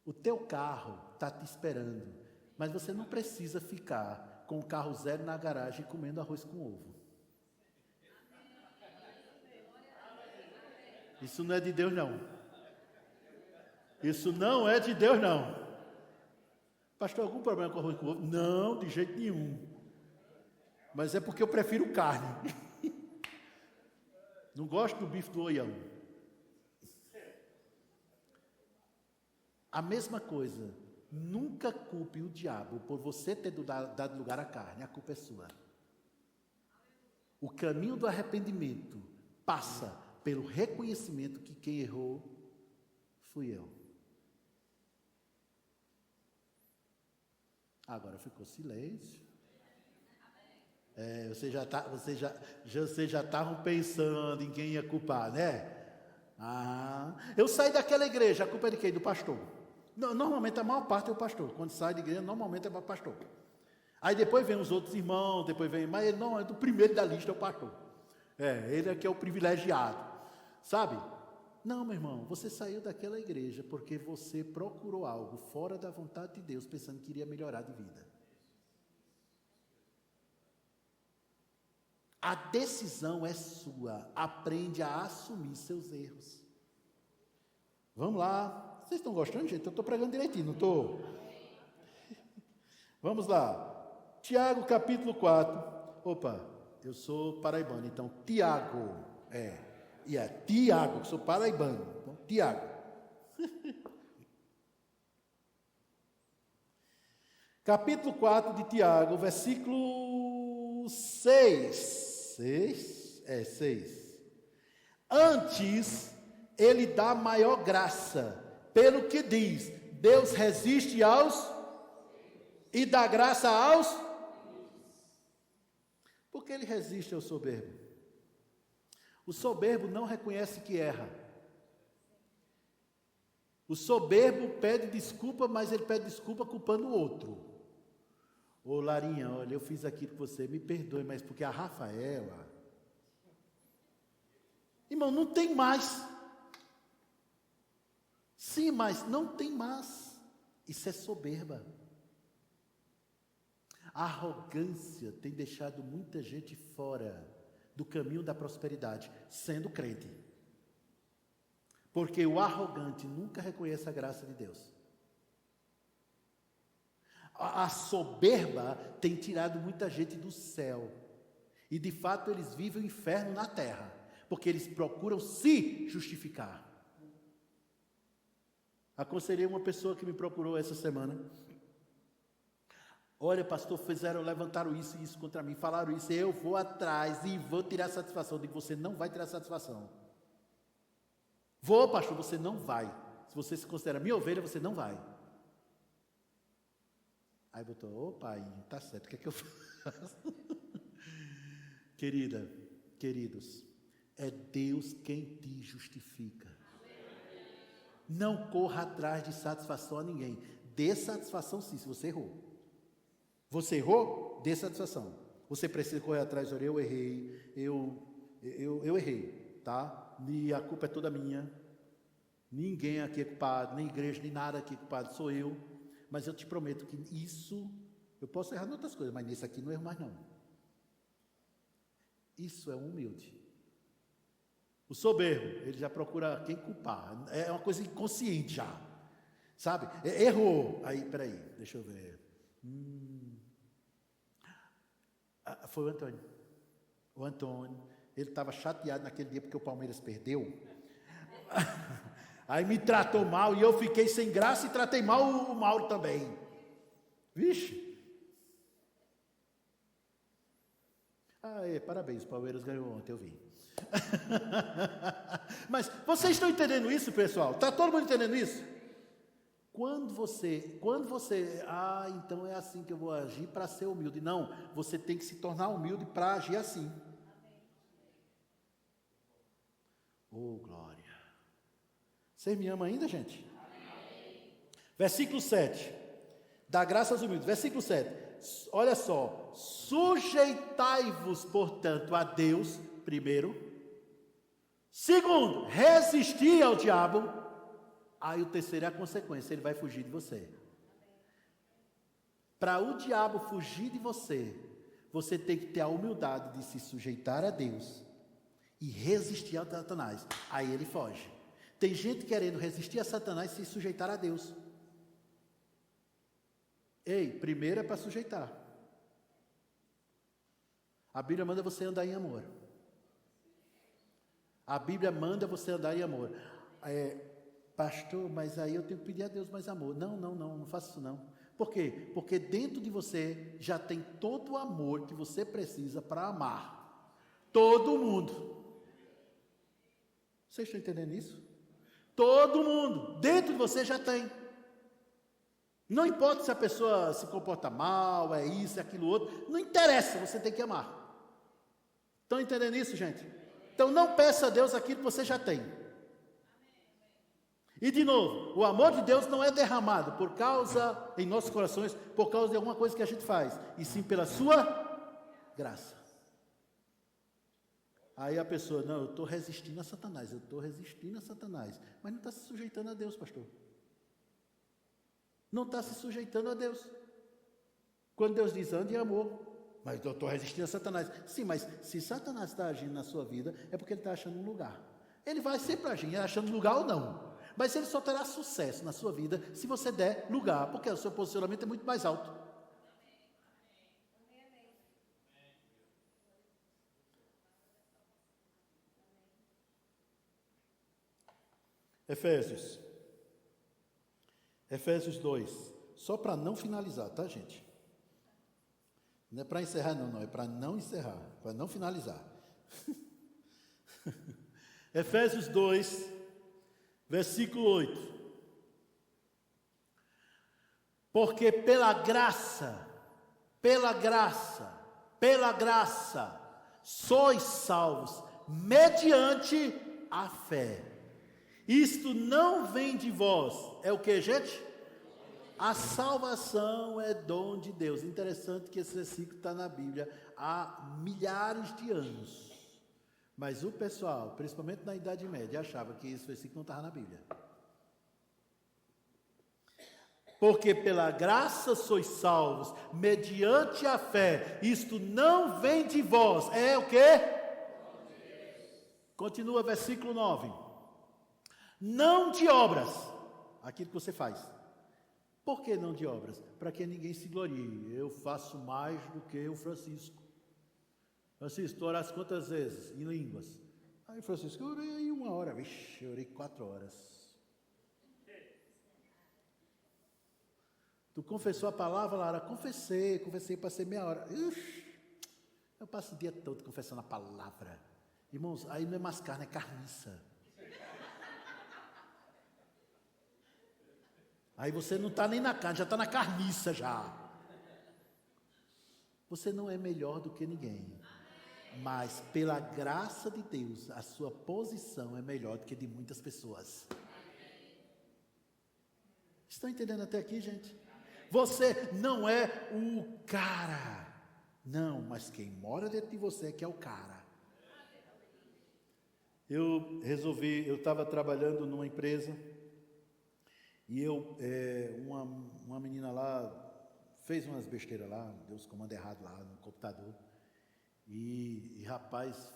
O teu carro está te esperando, mas você não precisa ficar com o carro zero na garagem comendo arroz com ovo. Isso não é de Deus, não. Isso não é de Deus, não. Pastor, algum problema com arroz com ovo? Não, de jeito nenhum. Mas é porque eu prefiro carne. Não gosto do bife do oião. A mesma coisa, nunca culpe o diabo por você ter dado lugar à carne, a culpa é sua. O caminho do arrependimento passa pelo reconhecimento que quem errou fui eu. Agora ficou silêncio. Vocês já estavam pensando em quem ia culpar, né? Eu saí daquela igreja, a culpa é de quem? Do pastor. Normalmente a maior parte é o pastor. Quando sai da igreja, normalmente é o pastor. Aí depois vem os outros irmãos, mas ele não é do primeiro da lista, é o pastor. Ele é que é o privilegiado, sabe? Não, meu irmão, você saiu daquela igreja porque você procurou algo fora da vontade de Deus, pensando que iria melhorar de vida. A decisão é sua, aprende a assumir seus erros. Vamos lá. Vocês estão gostando, gente? Eu estou pregando direitinho, não estou? Vamos lá. Tiago, capítulo 4. Opa, eu sou paraibano, então Tiago. Tiago, que sou paraibano. Então, Tiago. Capítulo 4 de Tiago, versículo 6. 6. Antes, ele dá maior graça. Pelo que diz, Deus resiste aos e dá graça aos. Por que ele resiste ao soberbo? O soberbo não reconhece que erra. O soberbo pede desculpa, mas ele pede desculpa culpando o outro. Ô Larinha, olha, eu fiz aquilo com você, me perdoe, mas porque a Rafaela... Irmão, não tem mais. Sim, mas não tem mais. Isso é soberba. A arrogância tem deixado muita gente fora do caminho da prosperidade, sendo crente. Porque o arrogante nunca reconhece a graça de Deus. A soberba tem tirado muita gente do céu. E de fato eles vivem o inferno na terra, porque eles procuram se justificar. Aconselhei uma pessoa que me procurou essa semana. Olha, pastor, levantaram isso e isso contra mim, falaram isso, eu vou atrás e vou tirar satisfação. Eu digo, você não vai tirar satisfação. Vou, pastor, você não vai. Se você se considera minha ovelha, você não vai. Aí botou, ô pai, tá certo, o que é que eu faço? Queridos, é Deus quem te justifica. Não corra atrás de satisfação a ninguém. Dê satisfação sim, se você errou. Você errou? Dê satisfação. Você precisa correr atrás, olha, eu errei, eu errei, tá? E a culpa é toda minha. Ninguém aqui é culpado, nem igreja, nem nada aqui é culpado, sou eu. Mas eu te prometo que isso, eu posso errar em outras coisas, mas nisso aqui não erro mais não. Isso é humilde. O soberbo, ele já procura quem culpar. É uma coisa inconsciente já. Sabe? Errou. Aí, peraí, deixa eu ver. Foi o Antônio. O Antônio, ele estava chateado naquele dia porque o Palmeiras perdeu. Aí me tratou mal e eu fiquei sem graça e tratei mal o Mauro também. Vixe. Parabéns, o Palmeiras ganhou ontem, eu vi. Mas vocês estão entendendo isso, pessoal? Está todo mundo entendendo isso? Quando você, então é assim que eu vou agir para ser humilde. Não, você tem que se tornar humilde para agir assim. Oh, glória. Vocês me amam ainda, gente? Amém. Versículo 7. Dá graça aos humildes. Versículo 7. Olha só. Sujeitai-vos, portanto, a Deus, primeiro. Segundo, resisti ao diabo. Aí o terceiro é a consequência, ele vai fugir de você. Para o diabo fugir de você, você tem que ter a humildade de se sujeitar a Deus e resistir a Satanás. Aí ele foge. Tem gente querendo resistir a Satanás e se sujeitar a Deus. Ei, primeiro é para sujeitar. A Bíblia manda você andar em amor. A Bíblia manda você andar em amor. Pastor, mas aí eu tenho que pedir a Deus mais amor. Não faça isso não. Por quê? Porque dentro de você já tem todo o amor que você precisa para amar todo mundo. Vocês estão entendendo isso? Todo mundo, dentro de você já tem. Não importa se a pessoa se comporta mal, é isso, é aquilo outro, não interessa, você tem que amar. Estão entendendo isso, gente? Então não peça a Deus aquilo que você já tem. E de novo, o amor de Deus não é derramado por causa, em nossos corações, por causa de alguma coisa que a gente faz, e sim pela sua graça. Aí a pessoa, não, eu estou resistindo a Satanás, mas não está se sujeitando a Deus, pastor. Não está se sujeitando a Deus. Quando Deus diz, ande em amor, mas eu estou resistindo a Satanás. Sim, mas se Satanás está agindo na sua vida, é porque ele está achando um lugar. Ele vai sempre agir, achando lugar ou não. Mas ele só terá sucesso na sua vida se você der lugar, porque o seu posicionamento é muito mais alto. Efésios 2, só para não finalizar, tá, gente? Não é para encerrar não, é para não encerrar, para não finalizar. Efésios 2, versículo 8. Porque pela graça, sois salvos, mediante a fé. Isto não vem de vós, é o que, gente? A salvação é dom de Deus. Interessante que esse versículo está na Bíblia há milhares de anos. Mas o pessoal, principalmente na Idade Média, achava que esse versículo não estava na Bíblia. Porque pela graça sois salvos, mediante a fé. Isto não vem de vós. É o quê? Continua versículo 9. Não de obras, aquilo que você faz. Por que não de obras? Para que ninguém se glorie. Eu faço mais do que o Francisco. Francisco, tu oraste quantas vezes? Em línguas. Aí Francisco, eu orei aí 1 hora. Vixe, eu orei 4 horas. Tu confessou a palavra, Lara? Confessei, passei meia hora. Eu passo o dia todo confessando a palavra. Irmãos, aí não é mais carne, é carniça. Aí você não está nem na carne, já está na carniça já. Você não é melhor do que ninguém. Mas pela graça de Deus, a sua posição é melhor do que de muitas pessoas. Estão entendendo até aqui, gente? Você não é o cara. Não, mas quem mora dentro de você é que é o cara. Eu estava trabalhando numa empresa. E uma menina lá fez umas besteiras lá, deu os comandos errados lá no computador. E rapaz,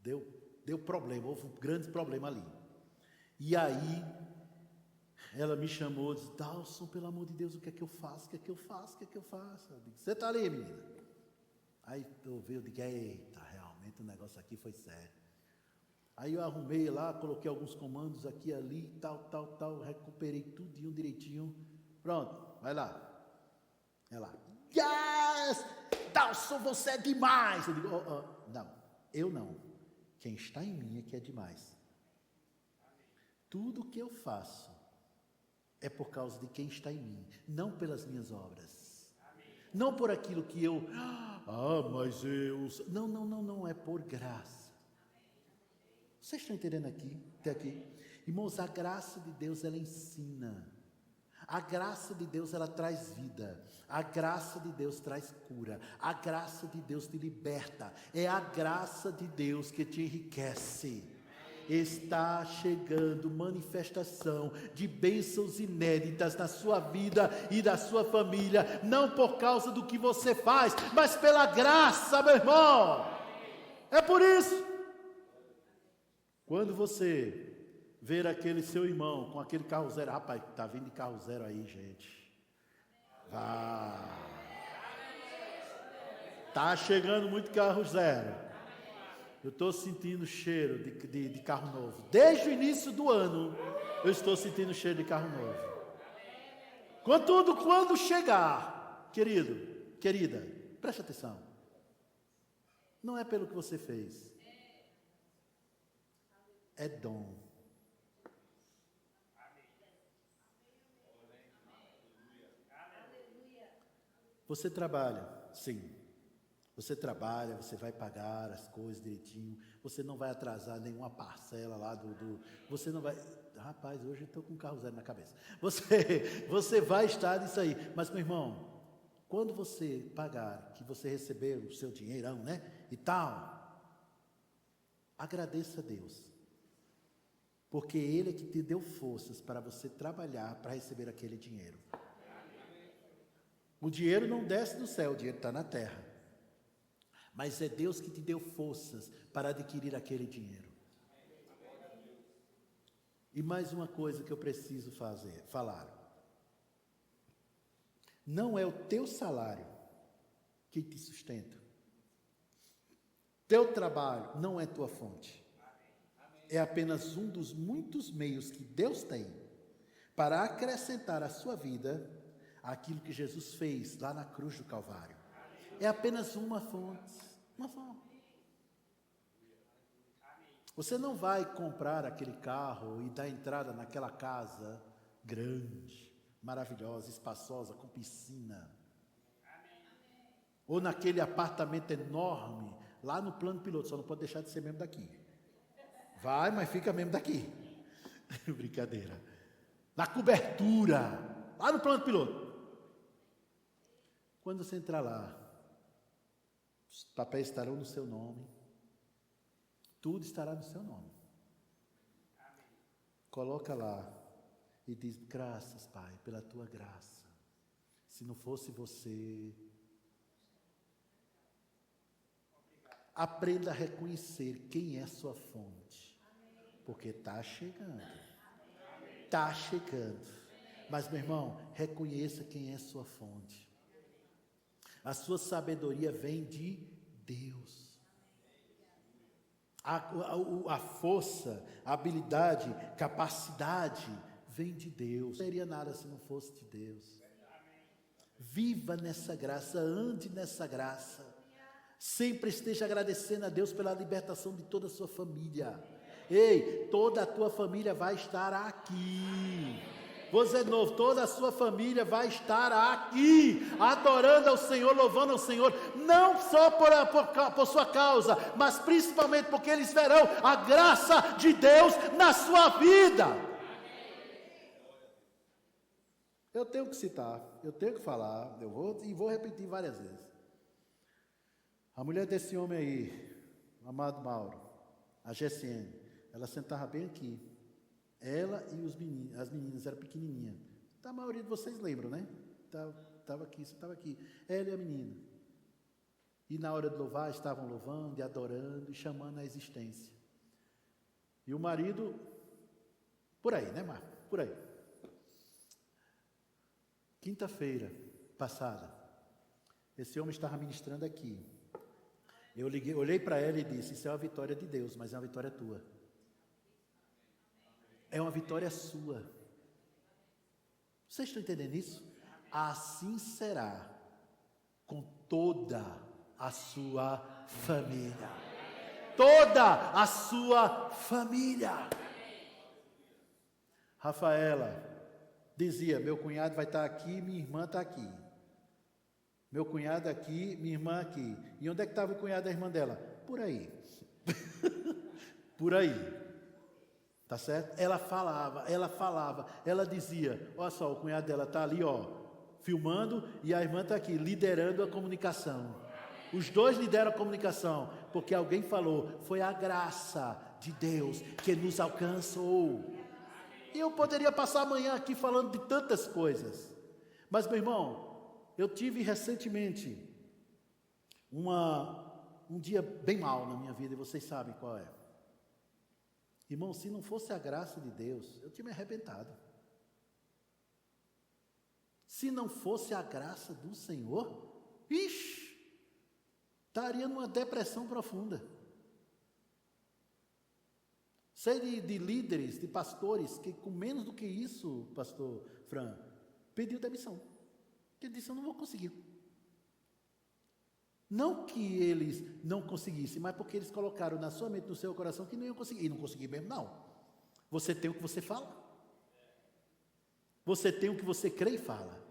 deu problema, houve um grande problema ali. E aí, ela me chamou, disse, Dalson, pelo amor de Deus, o que é que eu faço? Eu digo, você está ali, menina? Aí eu digo, eita, realmente o negócio aqui foi sério. Aí eu arrumei lá, coloquei alguns comandos aqui, ali, tal, recuperei tudinho direitinho. Pronto, vai lá. Yes! Dalson, você é demais. Eu digo, não, eu não. Quem está em mim é que é demais. Tudo que eu faço é por causa de quem está em mim, não pelas minhas obras. Não por aquilo que eu, mas eu... Não, é por graça. Vocês estão entendendo aqui? Até aqui? Irmãos, a graça de Deus, ela ensina. A graça de Deus, ela traz vida. A graça de Deus traz cura. A graça de Deus te liberta. É a graça de Deus que te enriquece. Está chegando manifestação de bênçãos inéditas na sua vida e da sua família, não por causa do que você faz, mas pela graça, meu irmão. É por isso. Quando você ver aquele seu irmão com aquele carro zero, rapaz, está vindo de carro zero aí, gente. Está chegando muito carro zero. Eu estou sentindo cheiro de carro novo. Desde o início do ano, eu estou sentindo cheiro de carro novo. Contudo, quando chegar, querido, querida, preste atenção. Não é pelo que você fez. É dom. Você trabalha, sim. Você trabalha, você vai pagar as coisas direitinho, você não vai atrasar nenhuma parcela lá você não vai... Rapaz, hoje eu estou com um carro zero na cabeça. Você vai estar nisso aí. Mas, meu irmão, quando você pagar, que você recebeu o seu dinheirão, né? E tal, agradeça a Deus. Porque Ele é que te deu forças para você trabalhar para receber aquele dinheiro. O dinheiro não desce do céu, o dinheiro está na terra. Mas é Deus que te deu forças para adquirir aquele dinheiro. E mais uma coisa que eu preciso falar. Não é o teu salário que te sustenta. Teu trabalho não é tua fonte. É apenas um dos muitos meios que Deus tem para acrescentar à sua vida aquilo que Jesus fez lá na cruz do Calvário. É apenas uma fonte. Uma fonte. Você não vai comprar aquele carro e dar entrada naquela casa grande, maravilhosa, espaçosa, com piscina. Ou naquele apartamento enorme, lá no plano piloto, só não pode deixar de ser membro daqui. Vai, mas fica membro daqui. Brincadeira. Na cobertura, lá no plano piloto. Quando você entrar lá, os papéis estarão no seu nome. Tudo estará no seu nome. Coloca lá e diz: graças, Pai, pela tua graça. Se não fosse você... Aprenda a reconhecer quem é sua fonte. Porque está chegando. Está chegando. Mas, meu irmão, reconheça quem é sua fonte. A sua sabedoria vem de Deus. A força, a habilidade, capacidade vem de Deus. Não seria nada se não fosse de Deus. Viva nessa graça, ande nessa graça. Sempre esteja agradecendo a Deus pela libertação de toda a sua família. Ei, toda a tua família vai estar aqui. Vou dizer de novo, toda a sua família vai estar aqui, adorando ao Senhor, louvando ao Senhor, não só por sua causa, mas principalmente porque eles verão a graça de Deus na sua vida. Eu tenho que citar, eu tenho que falar, vou repetir várias vezes. A mulher desse homem aí, o amado Mauro, a GSN, ela sentava bem aqui. Ela e as meninas eram pequenininhas. A maioria de vocês lembram, né? Estava aqui, você estava aqui. Ela e a menina. E na hora de louvar, estavam louvando e adorando e chamando a existência. E o marido, por aí, né, Marco? Por aí. Quinta-feira passada, esse homem estava ministrando aqui. Eu olhei para ela e disse: isso é uma vitória de Deus, mas é uma vitória tua. É uma vitória sua. Vocês estão entendendo isso? Assim será com toda a sua família. Toda a sua família. Rafaela dizia, meu cunhado vai estar aqui, minha irmã está aqui. Meu cunhado aqui, minha irmã aqui. E onde é que estava o cunhado da irmã dela? Por aí. Por aí. Tá certo? Ela falava, ela dizia, olha só, o cunhado dela está ali, ó, filmando, e a irmã está aqui, liderando a comunicação. Os dois lideram a comunicação, porque alguém falou, foi a graça de Deus que nos alcançou. E eu poderia passar amanhã aqui falando de tantas coisas. Mas, meu irmão, eu tive recentemente um dia bem mal na minha vida, e vocês sabem qual é. Irmão, se não fosse a graça de Deus, eu tinha me arrebentado. Se não fosse a graça do Senhor, estaria numa depressão profunda. Sei de líderes, de pastores, que com menos do que isso, pastor Fran, pediu demissão. Ele disse, eu não vou conseguir. Não que eles não conseguissem, mas porque eles colocaram na sua mente, no seu coração, que não iam conseguir. E não conseguir mesmo, não. Você tem o que você fala. Você tem o que você crê e fala.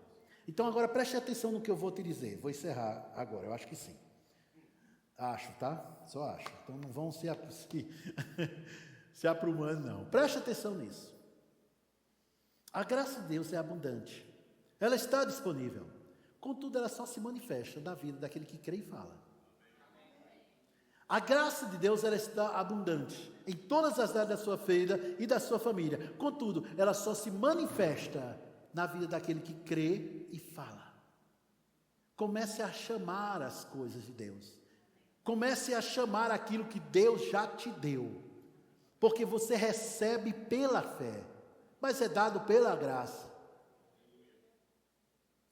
Então agora preste atenção no que eu vou te dizer. Vou encerrar agora, eu acho que sim. Acho, tá? Só acho. Então não vão se aprumando, não. Preste atenção nisso. A graça de Deus é abundante. Ela está disponível. Contudo, ela só se manifesta na vida daquele que crê e fala. A graça de Deus, ela está abundante em todas as áreas da sua vida e da sua família. Contudo, ela só se manifesta na vida daquele que crê e fala. Comece a chamar as coisas de Deus. Comece a chamar aquilo que Deus já te deu. Porque você recebe pela fé, mas é dado pela graça.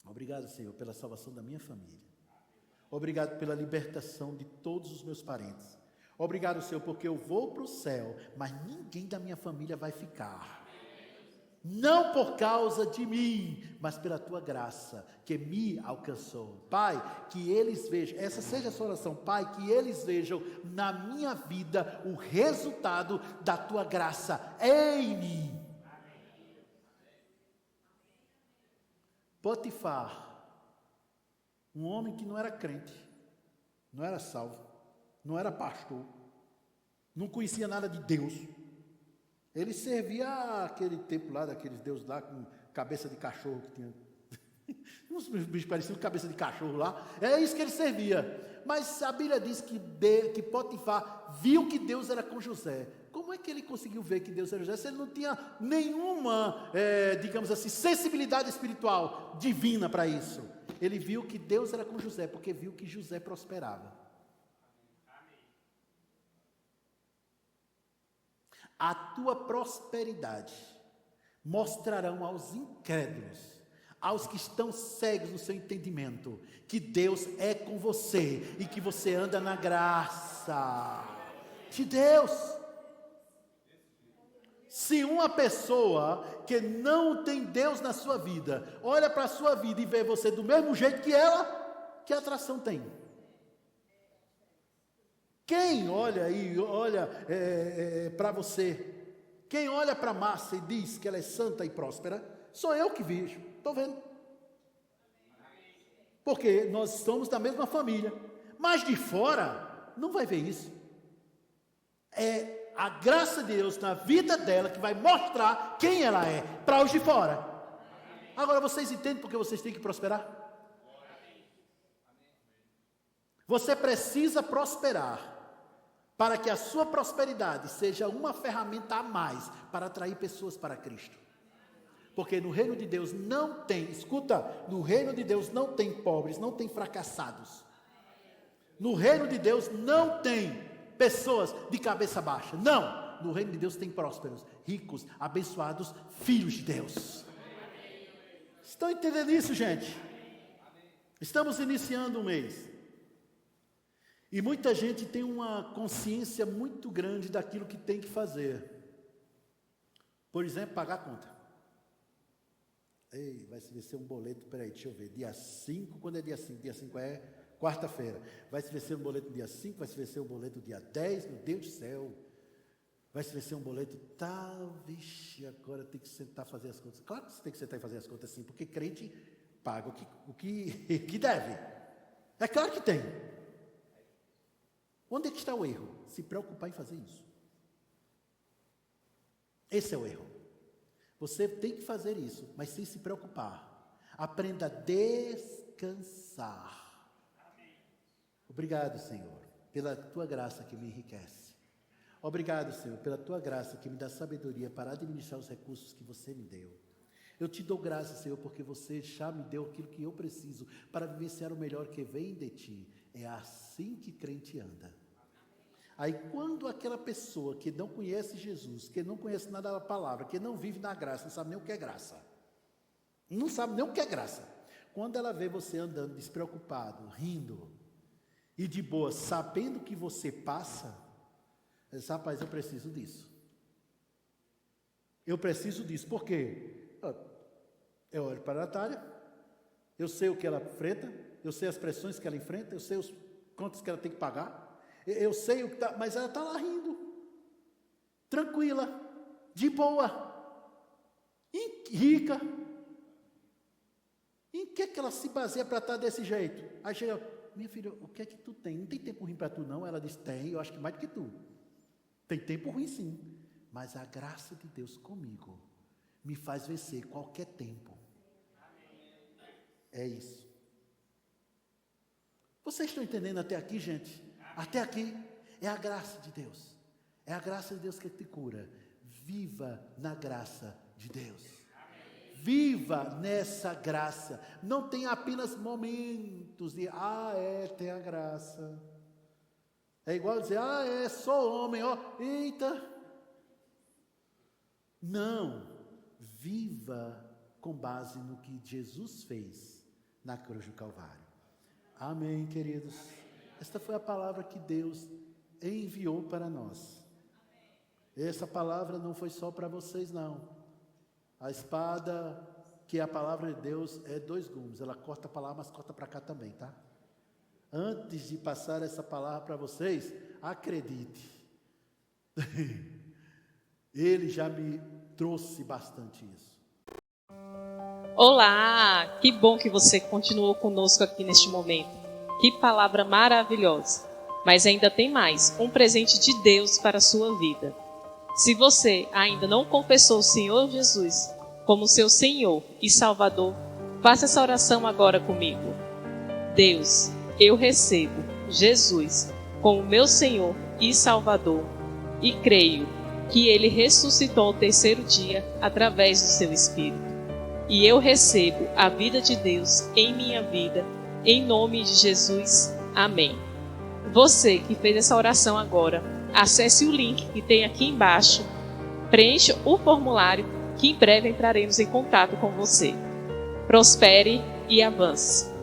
Obrigado, Senhor, pela salvação da minha família. Obrigado pela libertação de todos os meus parentes. Obrigado, Senhor, porque eu vou para o céu, mas ninguém da minha família vai ficar. Não por causa de mim, mas pela tua graça que me alcançou. Pai, que eles vejam, essa seja a sua oração, Pai, que eles vejam na minha vida o resultado da tua graça em mim. Potifar, um homem que não era crente, não era salvo, não era pastor, não conhecia nada de Deus. Ele servia aquele templo lá, daqueles deuses lá com cabeça de cachorro que tinha. Uns bichos pareciam cabeça de cachorro lá. É isso que ele servia. Mas a Bíblia diz que Potifar viu que Deus era com José. Como é que ele conseguiu ver que Deus era José se ele não tinha nenhuma, digamos assim, sensibilidade espiritual divina para isso? Ele viu que Deus era com José, porque viu que José prosperava. A tua prosperidade mostrarão aos incrédulos, aos que estão cegos no seu entendimento, que Deus é com você e que você anda na graça de Deus. Se uma pessoa que não tem Deus na sua vida, olha para a sua vida e vê você do mesmo jeito que ela, que atração tem? Quem olha para você, quem olha para Márcia e diz que ela é santa e próspera, sou eu que vejo, estou vendo. Porque nós somos da mesma família, mas de fora não vai ver isso. É a graça de Deus na vida dela que vai mostrar quem ela é para os de fora. Agora vocês entendem porque vocês têm que prosperar? Você precisa prosperar para que a sua prosperidade seja uma ferramenta a mais para atrair pessoas para Cristo. Porque no reino de Deus não tem, escuta, no reino de Deus não tem pobres, não tem fracassados. No reino de Deus não tem pessoas de cabeça baixa. Não, no reino de Deus tem prósperos, ricos, abençoados, filhos de Deus. Estão entendendo isso, gente? Estamos iniciando um mês. E muita gente tem uma consciência muito grande daquilo que tem que fazer. Por exemplo, pagar a conta. Ei, vai se vencer um boleto, peraí, deixa eu ver, dia 5, quando é dia 5? Dia 5 é quarta-feira. Vai se vencer um boleto dia 5, vai se vencer um boleto dia 10, meu Deus do céu. Vai se vencer um boleto, vixe, agora tem que sentar e fazer as contas. Claro que você tem que sentar e fazer as contas sim, porque crente paga o que deve. É claro que tem. Onde é que está o erro? Se preocupar em fazer isso. Esse é o erro. Você tem que fazer isso, mas sem se preocupar. Aprenda a descansar. Obrigado, Senhor, pela tua graça que me enriquece. Obrigado, Senhor, pela tua graça que me dá sabedoria para administrar os recursos que você me deu. Eu te dou graça, Senhor, porque você já me deu aquilo que eu preciso para vivenciar o melhor que vem de ti. É assim que crente anda. Aí quando aquela pessoa que não conhece Jesus, que não conhece nada da palavra, que não vive na graça, não sabe nem o que é graça. Não sabe nem o que é graça. Quando ela vê você andando despreocupado, rindo e de boa, sabendo que você passa, ela diz, rapaz, eu preciso disso. Eu preciso disso. Por quê? Eu olho para a Natália, eu sei o que ela enfrenta, eu sei as pressões que ela enfrenta, eu sei os contas que ela tem que pagar, eu sei o que está, mas ela está lá rindo, tranquila, de boa, rica. Em que ela se baseia para estar desse jeito? Aí chega, minha filha, o que é que tu tem? Não tem tempo ruim para tu não? Ela diz, tem, eu acho que mais do que tu. Tem tempo ruim sim, mas a graça de Deus comigo me faz vencer qualquer tempo. É isso. Vocês estão entendendo até aqui, gente? Até aqui é a graça de Deus. É a graça de Deus que te cura. Viva na graça de Deus. Viva nessa graça. Não tem apenas momentos de, tem a graça. É igual dizer, sou homem, eita. Não. Viva com base no que Jesus fez na cruz do Calvário. Amém, queridos? Esta foi a palavra que Deus enviou para nós. Essa palavra não foi só para vocês, não. A espada, que é a palavra de Deus, é 2 gumes. Ela corta para lá, mas corta para cá também, tá? Antes de passar essa palavra para vocês, acredite. Ele já me trouxe bastante isso. Olá, que bom que você continuou conosco aqui neste momento. Que palavra maravilhosa. Mas ainda tem mais, um presente de Deus para a sua vida. Se você ainda não confessou o Senhor Jesus como seu Senhor e Salvador, faça essa oração agora comigo. Deus, eu recebo Jesus como meu Senhor e Salvador e creio que Ele ressuscitou ao 3º dia através do seu Espírito. E eu recebo a vida de Deus em minha vida, em nome de Jesus. Amém. Você que fez essa oração agora, acesse o link que tem aqui embaixo, preencha o formulário que em breve entraremos em contato com você. Prospere e avance.